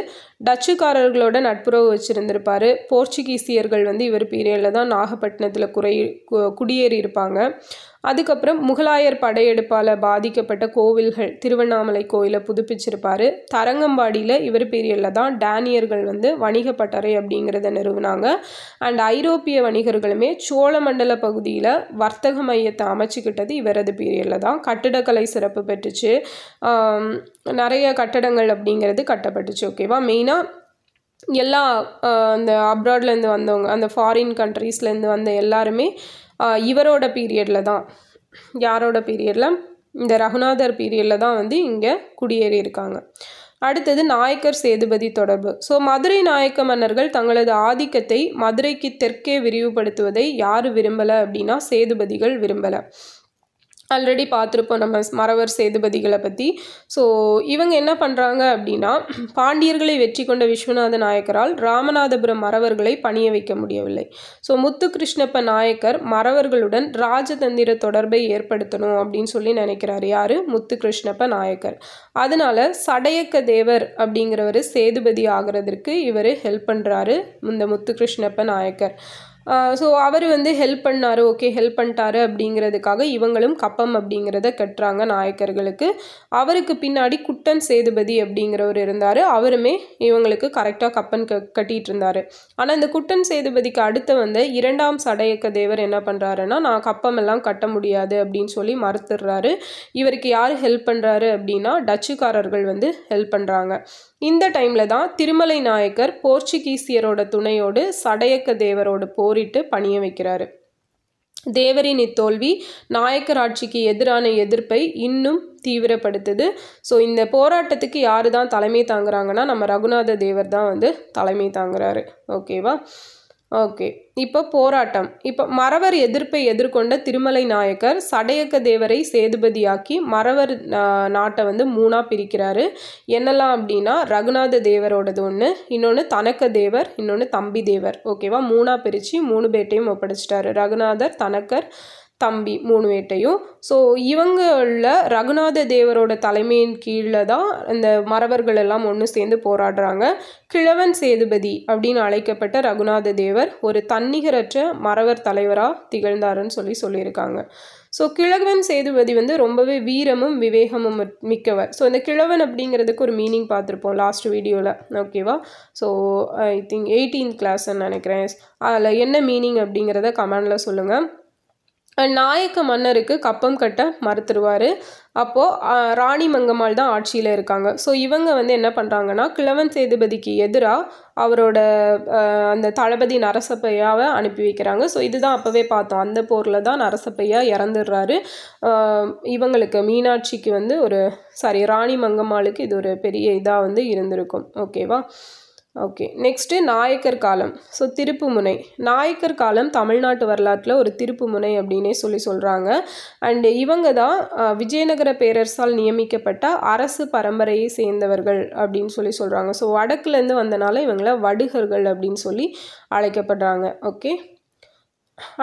டச்சுக்காரர்களோட நட்புறவு வச்சுருந்துருப்பார். போர்ச்சுகீசியர்கள் வந்து இவர் பீரியடில் தான் நாகப்பட்டினத்தில் குடியேறி இருப்பாங்க. அதுக்கப்புறம் முகலாயர் படையெடுப்பால் பாதிக்கப்பட்ட கோவில்கள், திருவண்ணாமலை கோயிலை புதுப்பிச்சிருப்பார். தரங்கம்பாடியில் இவர் பீரியடில் தான் டேனியர்கள் வந்து வணிக பட்டறை அப்படிங்கிறத நிறுவினாங்க. அண்ட் ஐரோப்பிய வணிகர்களுமே சோழமண்டல பகுதியில் வர்த்தக மையத்தை அமைச்சிக்கிட்டது இவரது பீரியடில் தான். கட்டிடக்கலை சிறப்பு பெற்றுச்சு. நிறைய கட்டடங்கள் அப்படிங்கிறது கட்டப்பட்டுச்சு. ஓகேவா? மெயினாக எல்லா அந்த அப்ராட்லேருந்து வந்தவங்க, அந்த ஃபாரின் கண்ட்ரீஸ்லேருந்து வந்த எல்லாருமே இவரோட பீரியடில் தான், யாரோட பீரியடில், இந்த ரகுநாதர் பீரியடில் தான் வந்து இங்கே குடியேறி இருக்காங்க. அடுத்தது நாயக்கர் சேதுபதி தொடர்பு. ஸோ மதுரை நாயக்க மன்னர்கள் தங்களது ஆதிக்கத்தை மதுரைக்கு தெற்கே விரிவுபடுத்துவதை யார் விரும்பலை அப்படின்னா சேதுபதிகள் விரும்பலை. ஆல்ரெடி பார்த்துருப்போம் நம்ம மறவர் சேதுபதிகளை பற்றி. ஸோ இவங்க என்ன பண்ணுறாங்க அப்படின்னா, பாண்டியர்களை வெற்றி கொண்ட விஸ்வநாத நாயக்கரால் ராமநாதபுரம் மறவர்களை பணிய வைக்க முடியவில்லை. ஸோ முத்துகிருஷ்ணப்ப நாயக்கர் மறவர்களுடன் ராஜதந்திர தொடர்பை ஏற்படுத்தணும் அப்படின்னு நினைக்கிறார். யார்? முத்துகிருஷ்ணப்ப நாயக்கர். அதனால சடையக்க தேவர் அப்படிங்கிறவர் சேதுபதி ஆகிறதுக்கு இவர் ஹெல்ப் பண்ணுறாரு, இந்த முத்துகிருஷ்ணப்ப நாயக்கர். ஸோ அவர் வந்து ஹெல்ப் பண்ணார். ஓகே, ஹெல்ப் பண்ணிட்டாரு அப்படிங்கிறதுக்காக இவங்களும் கப்பம் அப்படிங்கிறத கட்டுறாங்க நாயக்கர்களுக்கு. அவருக்கு பின்னாடி குட்டன் சேதுபதி அப்படிங்கிறவர் இருந்தார். அவருமே இவங்களுக்கு கரெக்டாக கப்பன் கட்டிகிட்டு இருந்தார். ஆனால் இந்த குட்டன் சேதுபதிக்கு அடுத்து வந்து இரண்டாம் சடையக்க தேவர் என்ன பண்ணுறாருன்னா, நான் கப்பம் எல்லாம் கட்ட முடியாது அப்படின்னு மறுத்துடுறாரு. இவருக்கு யார் ஹெல்ப் பண்ணுறாரு அப்படின்னா டச்சுக்காரர்கள் வந்து ஹெல்ப் பண்ணுறாங்க. இந்த டைமில் தான் திருமலை நாயக்கர் போர்ச்சுகீசியரோட துணையோடு சடையக்க தேவரோடு போரிட்டு பணிய வைக்கிறாரு. தேவரின் இத்தோல்வி நாயக்கர் ஆட்சிக்கு எதிரான எதிர்ப்பை இன்னும் தீவிரப்படுத்துது. ஸோ இந்த போராட்டத்துக்கு யார் தான் தலைமை தாங்குறாங்கன்னா, நம்ம ரகுநாத தேவர் தான் வந்து தலைமை தாங்குறாரு. ஓகேவா? ஓகே, இப்போ போராட்டம். இப்போ மறவர் எதிர்ப்பை எதிர்கொண்ட திருமலை நாயக்கர் சடையக்க தேவரை சேதுபதியாக்கி மறவர் நாட்டை வந்து 3ஆக பிரிக்கிறாரு. என்னெல்லாம் அப்படின்னா, ரகுநாத தேவரோடது ஒன்று, இன்னொன்று தனக்க தேவர், இன்னொன்று தம்பி தேவர். ஓகேவா? 3ஆக பிரித்து 3 பேட்டையும் ஒப்படைச்சிட்டாரு. ரகுநாதர், தனக்கர், தம்பி 3 பேட்டையும். ஸோ இவங்களில் ரகுநாத தேவரோட தலைமையின் கீழே தான் இந்த மறவர்கள் எல்லாம் ஒன்று சேர்ந்து போராடுறாங்க. கிழவன் சேதுபதி அப்படின்னு அழைக்கப்பட்ட ரகுநாத தேவர் ஒரு தன்னிகரற்ற மறவர் தலைவராக திகழ்ந்தாருன்னு சொல்லியிருக்காங்க. ஸோ கிழவன் சேதுபதி வந்து ரொம்பவே வீரமும் விவேகமும் மிக்கவர். ஸோ இந்த கிழவன் அப்படிங்கிறதுக்கு ஒரு மீனிங் பார்த்துருப்போம் லாஸ்ட் வீடியோவில். ஓகேவா? ஸோ ஐ திங்க் 18th கிளாஸ்ன்னு நினைக்கிறேன். அதில் என்ன மீனிங் அப்படிங்கிறத கமெண்டில் சொல்லுங்கள். நாயக்க மன்னருக்கு கப்பம் கட்ட மறுத்துருவார். அப்போது ராணி மங்கம்மாள் தான் ஆட்சியில் இருக்காங்க. ஸோ இவங்க வந்து என்ன பண்ணுறாங்கன்னா, கிழவன் சேதுபதிக்கு எதிராக அவரோட அந்த தளபதி நரசப்பையாவை அனுப்பி வைக்கிறாங்க. ஸோ இதுதான் அப்போவே பார்த்தோம், அந்த போரில் தான் நரசப்பையா இறந்துடுறாரு. இவங்களுக்கு மீனாட்சிக்கு வந்து ராணி மங்கம்மாளுக்கு இது ஒரு பெரிய இதாக வந்து இருந்திருக்கும். ஓகேவா? ஓகே, நெக்ஸ்ட்டு நாயக்கர் காலம். ஸோ திருப்புமுனை. நாயக்கர் காலம் தமிழ்நாட்டு வரலாற்றில் ஒரு திருப்புமுனை அப்படின்னே சொல்கிறாங்க. அண்டு இவங்க தான் விஜயநகர பேரரசால் நியமிக்கப்பட்ட அரசு பரம்பரையை சேர்ந்தவர்கள் அப்படின்னு சொல்கிறாங்க. ஸோ வடக்குலேருந்து வந்தனால இவங்கள வடுகர்கள் அப்படின்னு அழைக்கப்படுறாங்க. ஓகே,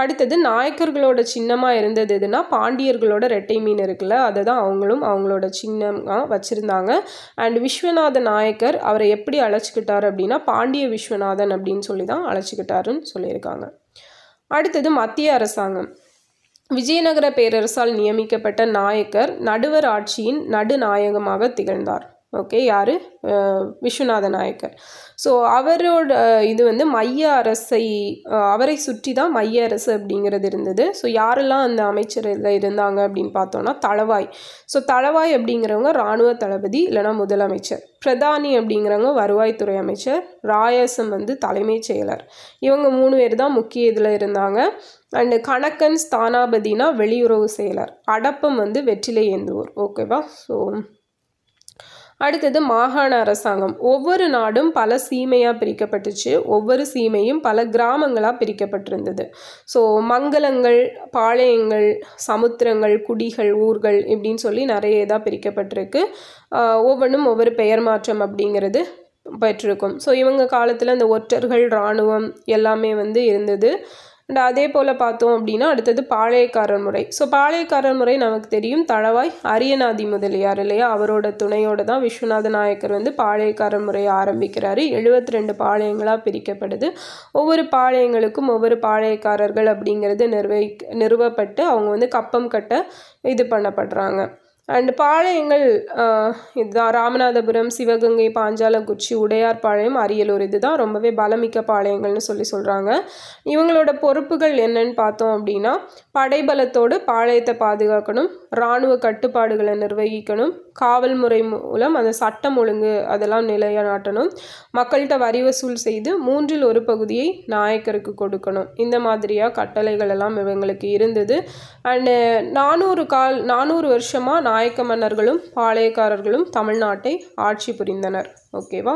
அடுத்தது நாயக்கர்களோட சின்னமாக இருந்தது எதுனா பாண்டியர்களோட ரெட்டை மீன் இருக்குல்ல, அதை தான் அவங்களோட சின்னமாக வச்சுருந்தாங்க. அண்ட் விஸ்வநாத நாயக்கர் அவரை எப்படி அழைச்சிக்கிட்டார் அப்படின்னா, பாண்டிய விஸ்வநாதன் அப்படின்னு தான் அழைச்சிக்கிட்டாருன்னு சொல்லியிருக்காங்க. அடுத்தது மத்திய அரசாங்கம். விஜயநகர பேரரசால் நியமிக்கப்பட்ட நாயக்கர் நடுவர் ஆட்சியின் நடுநாயகமாக திகழ்ந்தார். ஓகே, யார்? விஸ்வநாத நாயக்கர். ஸோ அவரோட இது வந்து மைய அரசை, அவரை சுற்றி தான் மைய அரசு அப்படிங்கிறது இருந்தது. ஸோ யாரெல்லாம் அந்த அமைச்சரில் இருந்தாங்க அப்படின்னு பார்த்தோன்னா, தளவாய். ஸோ தளவாய் அப்படிங்கிறவங்க இராணுவ தளபதி இல்லைனா முதலமைச்சர். பிரதானி அப்படிங்கிறவங்க வருவாய்த்துறை அமைச்சர். ராயசம் வந்து தலைமைச் செயலர். இவங்க 3 பேர் தான் முக்கிய இதில் இருந்தாங்க. அண்டு கணக்கன் ஸ்தானாபதினா வெளியுறவு செயலர். அடப்பம் வந்து வெற்றிலை ஏந்துவோர். ஓகேவா? ஸோ அடுத்தது மாகாண அரசாங்கம். ஒவ்வொரு நாடும் பல சீமையாக பிரிக்கப்பட்டுச்சு. ஒவ்வொரு சீமையும் பல கிராமங்களாக பிரிக்கப்பட்டிருந்தது. ஸோ மங்கலங்கள், பாளையங்கள், சமுத்திரங்கள், குடிகள், ஊர்கள் இப்படின்னு சொல்லி நிறைய இதாக பிரிக்கப்பட்டிருக்கு. ஒவ்வொன்றும் ஒவ்வொரு பெயர் மாற்றம் அப்படிங்கிறது பெற்றிருக்கும். ஸோ இவங்க காலத்தில் இந்த ஒற்றர்கள், இராணுவம் எல்லாமே வந்து இருந்தது. அண்ட் அதே போல் பார்த்தோம் அப்படின்னா அடுத்தது பாளையக்காரர் முறை. ஸோ பாளையக்காரர் முறை நமக்கு தெரியும், தளவாய் அரியநாதி முதலியார் இல்லையா, அவரோட துணையோடு தான் விஸ்வநாத நாயக்கர் வந்து பாளையக்காரர் முறையை ஆரம்பிக்கிறாரு. 72 பாளையங்களாக பிரிக்கப்படுது. ஒவ்வொரு பாளையங்களுக்கும் ஒவ்வொரு பாளையக்காரர்கள் அப்படிங்கிறது நிறுவப்பட்டு அவங்க வந்து கப்பம் கட்ட இது பண்ணப்படுறாங்க. அண்டு பாளையங்கள் இதுதான் ராமநாதபுரம், சிவகங்கை, பாஞ்சாலங்குறிச்சி, உடையார்பாளையம், அரியலூர், இதுதான் ரொம்பவே பலமிக்க பாளையங்கள்னு சொல்கிறாங்க. இவங்களோட பொறுப்புகள் என்னன்னு பார்த்தோம் அப்படின்னா படைபலத்தோடு பாளையத்தை பாதுகாக்கணும், இராணுவ கட்டுப்பாடுகளை நிர்வகிக்கணும், காவல் முறை மூலம் அந்த சட்டம் ஒழுங்கு அதெல்லாம் நிலைநாட்டணும், மக்கள்கிட்ட வரி வசூல் செய்து 1/3 பகுதியை நாயக்கருக்கு கொடுக்கணும். இந்த மாதிரியாக கட்டளைகள் எல்லாம் இவங்களுக்கு இருந்தது. அண்டு 400 வருஷமாக நாயக்க மன்னர்களும் பாளையக்காரர்களும் தமிழ்நாட்டை ஆட்சி புரிந்தனர். ஓகேவா?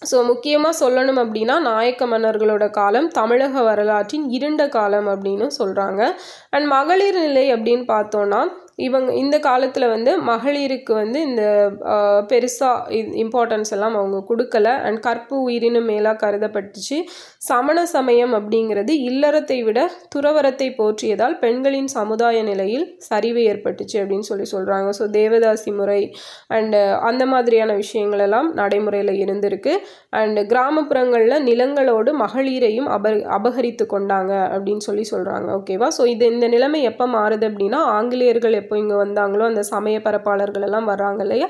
ஸோ முக்கியமாக சொல்லணும் அப்படின்னா நாயக்க மன்னர்களோட காலம் தமிழக வரலாற்றின் இருண்ட காலம் அப்படின்னு சொல்கிறாங்க. அண்ட் மகளிர் நிலை அப்படின்னு பார்த்தோன்னா இந்த காலத்தில் வந்து மகளிருக்கு வந்து இந்த பெருசாக இம்பார்ட்டன்ஸ் எல்லாம் அவங்க கொடுக்கல. அண்ட் கற்பு உயிரினும் மேலாக கருதப்பட்டுச்சு. சமண சமயம் அப்படிங்கிறது இல்லறத்தை விட துறவரத்தை போற்றியதால் பெண்களின் சமுதாய நிலையில் சரிவு ஏற்பட்டுச்சு அப்படின்னு சொல்கிறாங்க. ஸோ தேவதாசி முறை அண்டு அந்த மாதிரியான விஷயங்கள் எல்லாம் நடைமுறையில் இருந்திருக்கு. அண்டு கிராமப்புறங்களில் நிலங்களோடு மகளிரையும் அபகரித்து கொண்டாங்க அப்படின்னு சொல்கிறாங்க. ஓகேவா? ஸோ இந்த நிலைமை எப்போ மாறுது அப்படின்னா ஆங்கிலேயர்கள் எப்போ இங்கே வந்தாங்களோ அந்த சமய பரப்பாளர்கள் எல்லாம் வர்றாங்க இல்லையா,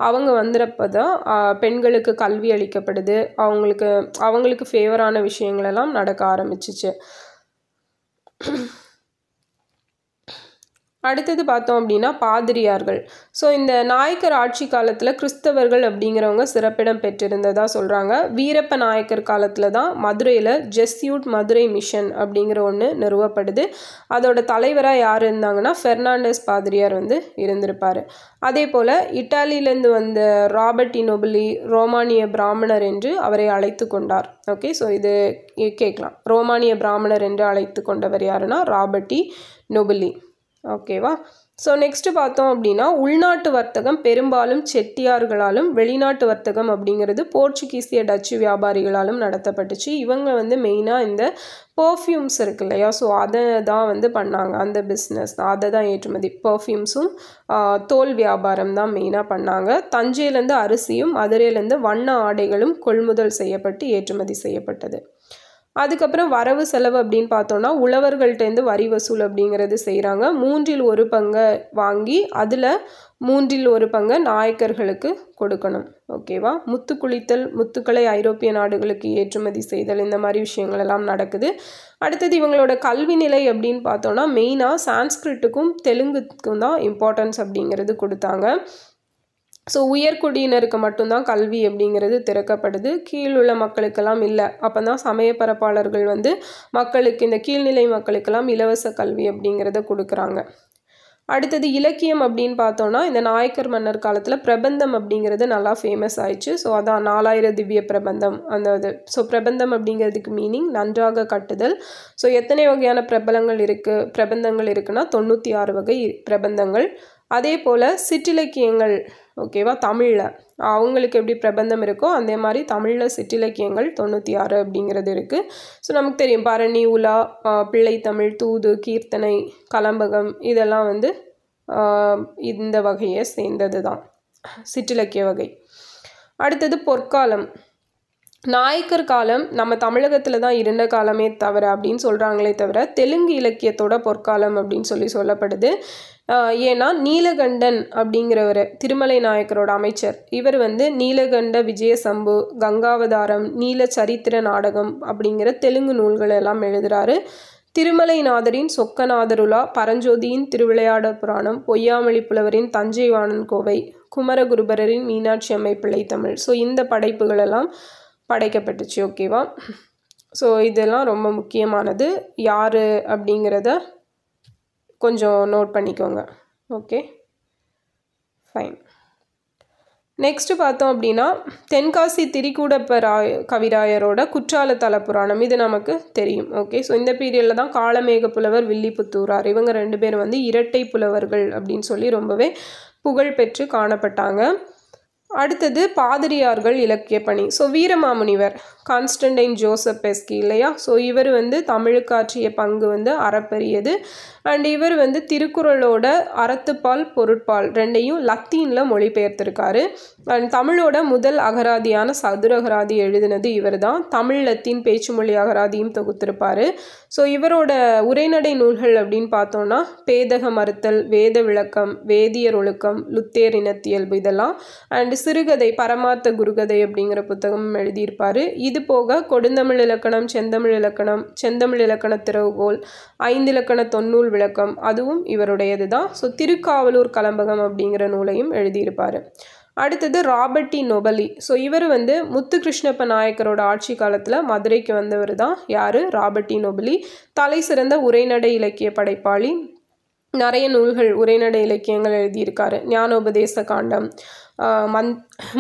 அவங்க வந்துறப்ப தான் பெண்களுக்கு கல்வி அளிக்கப்படுது, அவங்களுக்கு ஃபேவரான விஷயங்கள் எல்லாம் நடக்க ஆரம்பிச்சிச்சு. அடுத்தது பார்த்தோம் அப்படின்னா பாதிரியார்கள். ஸோ இந்த நாயக்கர் ஆட்சி காலத்தில் கிறிஸ்தவர்கள் அப்படிங்கிறவங்க சிறப்பிடம் பெற்றிருந்ததாக சொல்கிறாங்க. வீரப்ப நாயக்கர் காலத்தில் தான் மதுரையில் ஜெஸ்யூட் மதுரை மிஷன் அப்படிங்கிற ஒன்று நிறுவப்படுது. அதோட தலைவராக யார் இருந்தாங்கன்னா ஃபெர்னாண்டஸ் பாதிரியார் வந்து இருந்திருப்பார். அதே போல் இட்டாலியிலேருந்து வந்த ராபர்ட் நொபிலி ரோமானிய பிராமணர் என்று அவரை அழைத்து கொண்டார். ஓகே, ஸோ இது கேட்கலாம். ரோமானிய பிராமணர் என்று அழைத்து கொண்டவர் யாருன்னா ராபர்ட் நொபிலி. ஓகேவா? ஸோ நெக்ஸ்ட்டு பார்த்தோம் அப்படின்னா உள்நாட்டு வர்த்தகம் பெரும்பாலும் செட்டியார்களாலும், வெளிநாட்டு வர்த்தகம் அப்படிங்கிறது போர்ச்சுகீசிய டச்சு வியாபாரிகளாலும் நடத்தப்பட்டுச்சு. இவங்க வந்து மெயினாக இந்த பர்ஃப்யூம்ஸ் இருக்கு இல்லையா, ஸோ அதை தான் வந்து பண்ணாங்க. அந்த பிஸ்னஸ் அதை தான் ஏற்றுமதி, பர்ஃப்யூம்ஸும் தோல் வியாபாரம் தான் மெயினாக பண்ணாங்க. தஞ்சையிலேருந்து அரிசியும் மதுரையிலேருந்து வண்ண ஆடைகளும் கொள்முதல் செய்யப்பட்டு ஏற்றுமதி செய்யப்பட்டது. அதுக்கப்புறம் வரவு செலவு அப்படின்னு பார்த்தோன்னா உழவர்கள்ட்டேருந்து வரி வசூல் அப்படிங்கிறது செய்கிறாங்க. 1/3 பங்கை வாங்கி அதில் 1/3 பங்கை நாயக்கர்களுக்கு கொடுக்கணும். ஓகேவா? முத்து குளித்தல், முத்துக்களை ஐரோப்பிய நாடுகளுக்கு ஏற்றுமதி செய்தல், இந்த மாதிரி விஷயங்கள் எல்லாம் நடக்குது. அடுத்தது இவங்களோட கல்வி நிலை அப்படின்னு பார்த்தோன்னா மெயினாக சான்ஸ்கிரிட்டுக்கும் தெலுங்குக்கும் தான் இம்பார்ட்டன்ஸ் அப்படிங்கிறது கொடுத்தாங்க. ஸோ உயர்குடியினருக்கு மட்டும்தான் கல்வி அப்படிங்கிறது திறக்கப்படுது, கீழுள்ள மக்களுக்கெல்லாம் இல்லை. அப்போ தான் சமய பரப்பாளர்கள் வந்து மக்களுக்கு, இந்த கீழ்நிலை மக்களுக்கெல்லாம் இலவச கல்வி அப்படிங்கிறத கொடுக்குறாங்க. அடுத்தது இலக்கியம் அப்படின்னு பார்த்தோன்னா இந்த நாயக்கர் மன்னர் காலத்தில் பிரபந்தம் அப்படிங்கிறது நல்லா ஃபேமஸ் ஆயிடுச்சு. ஸோ அதான் 4000 திவ்ய பிரபந்தம் அந்த இது. ஸோ பிரபந்தம் அப்படிங்கிறதுக்கு மீனிங் நன்றாக கட்டுதல். ஸோ எத்தனை வகையான பிரபந்தங்கள் இருக்குன்னா 96 வகை பிரபந்தங்கள். அதே போல் சிற்றிலக்கியங்கள், ஓகேவா, தமிழில் அவங்களுக்கு எப்படி பிரபந்தம் இருக்கோ அதே மாதிரி தமிழில் சிற்றிலக்கியங்கள் 96 அப்படிங்கிறது இருக்குது. ஸோ நமக்கு தெரியும் பரணி, உலா, பிள்ளைத்தமிழ், தூது, கீர்த்தனை, கலம்பகம், இதெல்லாம் வந்து இந்த வகையை சேர்ந்தது தான் சிற்றிலக்கிய வகை. அடுத்தது பொற்காலம். நாயக்கர் காலம் நம்ம தமிழகத்தில் தான் இருண்ட காலமே தவிர அப்படின்னு சொல்கிறாங்களே தவிர தெலுங்கு இலக்கியத்தோட பொற்காலம் அப்படின்னு சொல்லப்படுது. ஏன்னா நீலகண்டன் அப்படிங்கிறவர் திருமலை நாயக்கரோட அமைச்சர், இவர் வந்து நீலகண்ட விஜயசம்பு, கங்காவதாரம், நீல சரித்திர நாடகம் அப்படிங்கிற தெலுங்கு நூல்கள் எல்லாம் எழுதுகிறாரு. திருமலைநாதரின் சொக்கநாதருலா, பரஞ்சோதியின் திருவிளையாட புராணம், பொய்யாமொழி புலவரின் தஞ்சை வாணன் கோவை, குமரகுருபரரின் மீனாட்சி அம்மை பிள்ளைத்தமிழ், ஸோ இந்த படைப்புகள் எல்லாம் படைக்கப்பட்டுச்சு. ஓகேவா? ஸோ இதெல்லாம் ரொம்ப முக்கியமானது. யார் அப்படிங்கிறத கொஞ்சம் நோட் பண்ணிக்கோங்க. Okay, fine. நெக்ஸ்ட்டு பார்த்தோம் அப்படின்னா தென்காசி திரிகூடப்ப கவிராயரோட குற்றால தல புராணம், இது நமக்கு தெரியும். ஓகே, ஸோ இந்த பீரியடில் தான் காளமேக புலவர், வில்லிபுத்தூரார், இவங்க 2 பேர் வந்து இரட்டை புலவர்கள் அப்படின்னு சொல்லி ரொம்பவே புகழ் பெற்று காணப்பட்டாங்க. அடுத்தது பாதிரியார்கள் இலக்கிய பணி. So Veeramamunivar Constantine Joseph Beschi இல்லையா, ஸோ இவர் வந்து தமிழுக்கு ஆற்றிய பங்கு வந்து அறப்பரியது. அண்ட் இவர் வந்து திருக்குறளோட அறத்துப்பால் பொருட்பால் 2ஐயும் லத்தீனில் மொழிபெயர்த்திருக்காரு. அண்ட் தமிழோட முதல் அகராதியான சதுரகராதி எழுதினது இவர் தான். தமிழ் லத்தீன் பேச்சு மொழி அகராதியும் தொகுத்திருப்பார். ஸோ இவரோட உரைநடை நூல்கள் அப்படின்னு பார்த்தோன்னா பேதக மறுத்தல், வேத விளக்கம், வேதியர் ஒழுக்கம், லுத்தேர் இனத்தியல்பு, இதெல்லாம். அண்ட் சிறுகதை பரமார்த்த குருகதை அப்படிங்கிற புத்தகம் எழுதியிருப்பார். இது போக கொடுந்தமிழ் இலக்கணம், செந்தமிழ் இலக்கணம், செந்தமிழ் இலக்கண திறவுகோல், 5 இலக்கண தொன்னூல் விளக்கம், அதுவும் இவருடையது தான். ஸோ திருக்காவலூர் கலம்பகம் அப்படிங்கிற நூலையும் எழுதியிருப்பார். அடுத்தது ராபர்ட் நொபலி. ஸோ இவர் வந்து முத்துகிருஷ்ணப்ப நாயக்கரோட ஆட்சி காலத்தில் மதுரைக்கு வந்தவர் தான். யார்? ராபர்ட் நொபலி. தலை சிறந்த உரைநடை இலக்கிய படைப்பாளி. நிறைய நூல்கள், உரைநடை இலக்கியங்கள் எழுதியிருக்காரு. ஞானோபதேச காண்டம்,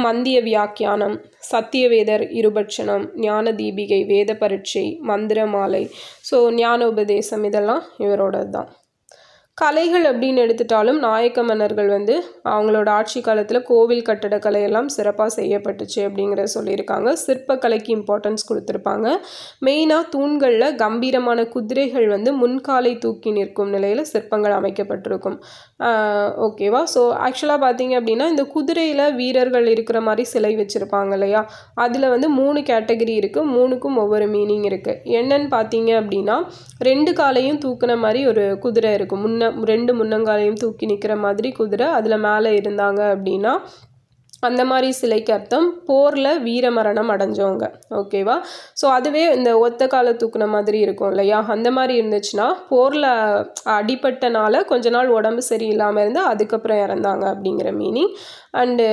மந்திய வியாக்கியானம், சத்தியவேதர் இருபட்சணம், ஞான தீபிகை, வேத பரீட்சை, மந்திர மாலை, ஸோ ஞானோபதேசம், இதெல்லாம் இவரோடது தான். கலைகள் அப்படின்னு எடுத்துட்டாலும் நாயக்க மன்னர்கள் வந்து அவங்களோட ஆட்சி காலத்தில் கோவில் கட்டடக்கலையெல்லாம் சிறப்பாக செய்யப்பட்டுச்சு அப்படிங்கிறத சொல்லியிருக்காங்க. சிற்பக்கலைக்கு இம்பார்ட்டன்ஸ் கொடுத்துருப்பாங்க. மெயினாக தூண்களில் கம்பீரமான குதிரைகள் வந்து முன்காலை தூக்கி நிற்கும் நிலையில் சிற்பங்கள் அமைக்கப்பட்டிருக்கும். ஓகேவா? ஸோ ஆக்சுவலாக பார்த்தீங்க அப்படின்னா இந்த குதிரையில் வீரர்கள் இருக்கிற மாதிரி சிலை வச்சுருப்பாங்க இல்லையா, அதில் வந்து 3 கேட்டகரி இருக்குது. 3க்கும் ஒவ்வொரு மீனிங் இருக்குது. என்னன்னு பார்த்தீங்க அப்படின்னா 2 காலையும் தூக்குன மாதிரி ஒரு குதிரை இருக்கும். 2 முன்னங்காலையும் தூக்கி நிற்கிற மாதிரி குதிரை அதில் மேலே இருந்தாங்க அப்படின்னா அந்த மாதிரி சிலைக்கு அர்த்தம் போரில் வீரமரணம் அடைஞ்சவங்க. ஓகேவா? ஸோ அதுவே இந்த ஒத்த காலை தூக்குன மாதிரி இருக்கும் இல்லையா, அந்த மாதிரி இருந்துச்சுன்னா போரில் அடிபட்டனால கொஞ்ச நாள் உடம்பு சரியில்லாமல் இருந்தால் அதுக்கப்புறம் இறந்தாங்க அப்படிங்கிற மீனிங். அண்டு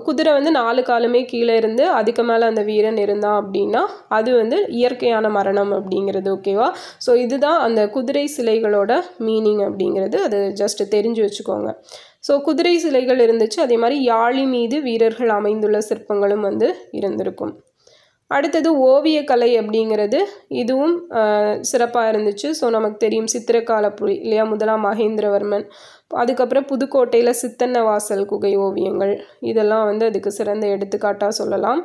குதிரை வந்து 4 காலுமே கீழே இருந்து அதுக்கு மேலே அந்த வீரன் இருந்தான் அப்படின்னா அது வந்து இயற்கையான மரணம் அப்படிங்கிறது. ஓகேவா? ஸோ இதுதான் அந்த குதிரை சிலைகளோட மீனிங் அப்படிங்கிறது. அது ஜஸ்ட் தெரிஞ்சு வச்சுக்கோங்க. ஸோ குதிரை சிலைகள் இருந்துச்சு. அதே மாதிரி யாழி மீது வீரர்கள் அமைந்துள்ள சிற்பங்களும் வந்து இருந்திருக்கும். அடுத்தது ஓவியக்கலை அப்படிங்கிறது இதுவும் சிறப்பாக இருந்துச்சு. ஸோ நமக்கு தெரியும் சித்திரக்காலப்புலி இல்லையா, 1ஆம் மகேந்திரவர்மன். அதுக்கப்புறம் புதுக்கோட்டையில் சித்தன்னவாசல் குகை ஓவியங்கள், இதெல்லாம் வந்து அதுக்கு சிறந்த எடுத்துக்காட்டாக சொல்லலாம்.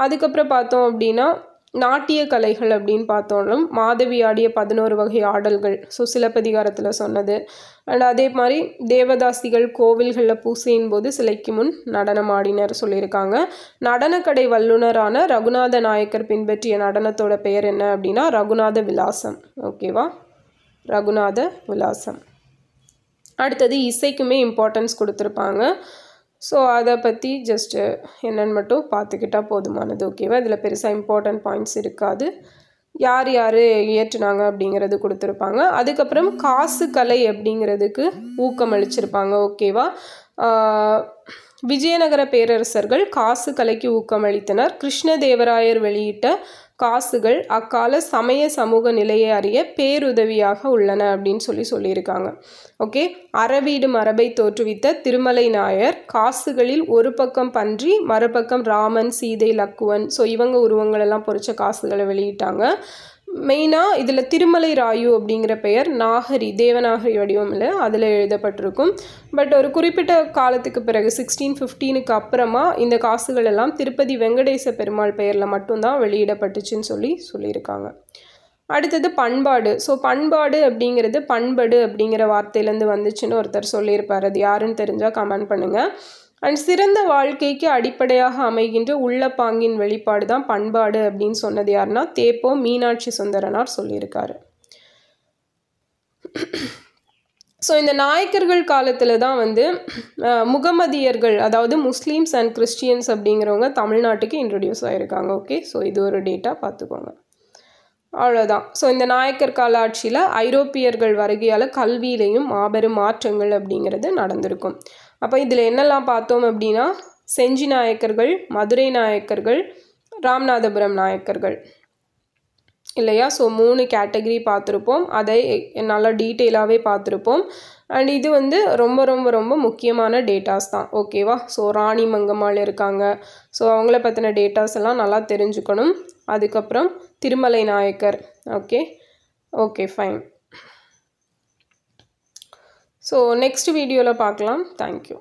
அதுக்கப்புறம் பார்த்தோம் அப்படின்னா நாட்டிய கலைகள் அப்படின்னு பார்த்தோம்னா மாதவி ஆடிய 11 வகை ஆடல்கள், ஸோ சிலப்பதிகாரத்தில் சொன்னது. அண்ட் அதே மாதிரி தேவதாசிகள் கோவில்களில் பூசையின் போது சிலைக்கு முன் நடனம் ஆடினர் சொல்லியிருக்காங்க. நடனக்கடை வல்லுநரான ரகுநாத நாயக்கர் பின்பற்றிய நடனத்தோட பெயர் என்ன அப்படின்னா ரகுநாத விலாசம். ஓகேவா? ரகுநாத விலாசம். அடுத்தது இசைக்குமே இம்பார்ட்டன்ஸ் கொடுத்துருப்பாங்க. ஸோ அதை பற்றி ஜஸ்ட்டு என்னென்னு மட்டும் பார்த்துக்கிட்டால் போதுமானது. ஓகேவா? இதில் பெருசாக இம்பார்ட்டன்ட் பாயிண்ட்ஸ் இருக்காது. யார் யார் இயற்றுனாங்க அப்படிங்கிறது கொடுத்துருப்பாங்க. அதுக்கப்புறம் காசு கலை அப்படிங்கிறதுக்கு ஊக்கம் அளிச்சிருப்பாங்க. ஓகேவா? விஜயநகர பேரரசர்கள் காசு கலைக்கு ஊக்கமளித்தனர். கிருஷ்ணதேவராயர் வெளியிட்ட காசுகள் அக்கால சமய சமூக நிலையை அறிய பேருதவியாக உள்ளன அப்படின்னு சொல்லியிருக்காங்க. ஓகே, அறவீடு மரபை தோற்றுவித்த திருமலை நாயர் காசுகளில் ஒரு பக்கம் பன்றி மறுபக்கம் ராமன் சீதை லக்குவன், ஸோ இவங்க உருவங்களெல்லாம் பொறிச்ச காசுகளை வெளியிட்டாங்க. மெயினாக இதில் திருமலை ராயு அப்படிங்கிற பெயர் நாகரி தேவநாகரி வடிவம் இல்லை, அதில் எழுதப்பட்டிருக்கும். பட் ஒரு குறிப்பிட்ட காலத்துக்கு பிறகு 1615க்கு அப்புறமா இந்த காசுகள் எல்லாம் திருப்பதி வெங்கடேச பெருமாள் பெயரில் மட்டும்தான் வெளியிடப்பட்டுச்சுன்னு சொல்லியிருக்காங்க. அடுத்தது பண்பாடு. ஸோ பண்பாடு அப்படிங்கிறது பண்படு அப்படிங்கிற வார்த்தையிலேருந்து வந்துச்சுன்னு ஒருத்தர் சொல்லியிருப்பார். அது யாருன்னு தெரிஞ்சால் கமெண்ட் பண்ணுங்கள். அண்ட் சிறந்த வாழ்க்கைக்கு அடிப்படையாக அமைகின்ற உள்ளப்பாங்கின் வெளிப்பாடு தான் பண்பாடு அப்படின்னு சொன்னது யாருன்னா தேப்போ மீனாட்சி சுந்தரனார் சொல்லியிருக்காரு. ஸோ இந்த நாயக்கர்கள் காலத்தில் தான் வந்து முகமதியர்கள், அதாவது முஸ்லீம்ஸ் அண்ட் கிறிஸ்டியன்ஸ் அப்படிங்கிறவங்க தமிழ்நாட்டுக்கு இன்ட்ரடியூஸ் ஆகியிருக்காங்க. ஓகே, ஸோ இது ஒரு டேட்டா பார்த்துக்கோங்க. அவ்வளோதான். ஸோ இந்த நாயக்கர் கால ஆட்சியில் ஐரோப்பியர்கள் வருகையால் கல்வியிலையும் மாபெரும் மாற்றங்கள் அப்படிங்கிறது நடந்திருக்கும். அப்போ இதில் என்னெல்லாம் பார்த்தோம் அப்படின்னா செஞ்சி நாயக்கர்கள், மதுரை நாயக்கர்கள், ராமநாதபுரம் நாயக்கர்கள். இல்லையா? ஸோ 3 கேட்டகரி பார்த்துருப்போம். அதை நல்லா டீட்டெயிலாகவே பார்த்துருப்போம். அண்ட் இது வந்து ரொம்ப ரொம்ப ரொம்ப முக்கியமான டேட்டாஸ் தான். ஓகேவா? ஸோ ராணி மங்கம்மாள் இருக்காங்க. ஸோ அவங்கள பற்றின டேட்டாஸ் எல்லாம் நல்லா தெரிஞ்சுக்கணும். அதுக்கப்புறம் Thirumalai Nayakkar. Okay okay fine. So next வீடியோவில் பார்க்கலாம். தேங்க்யூ.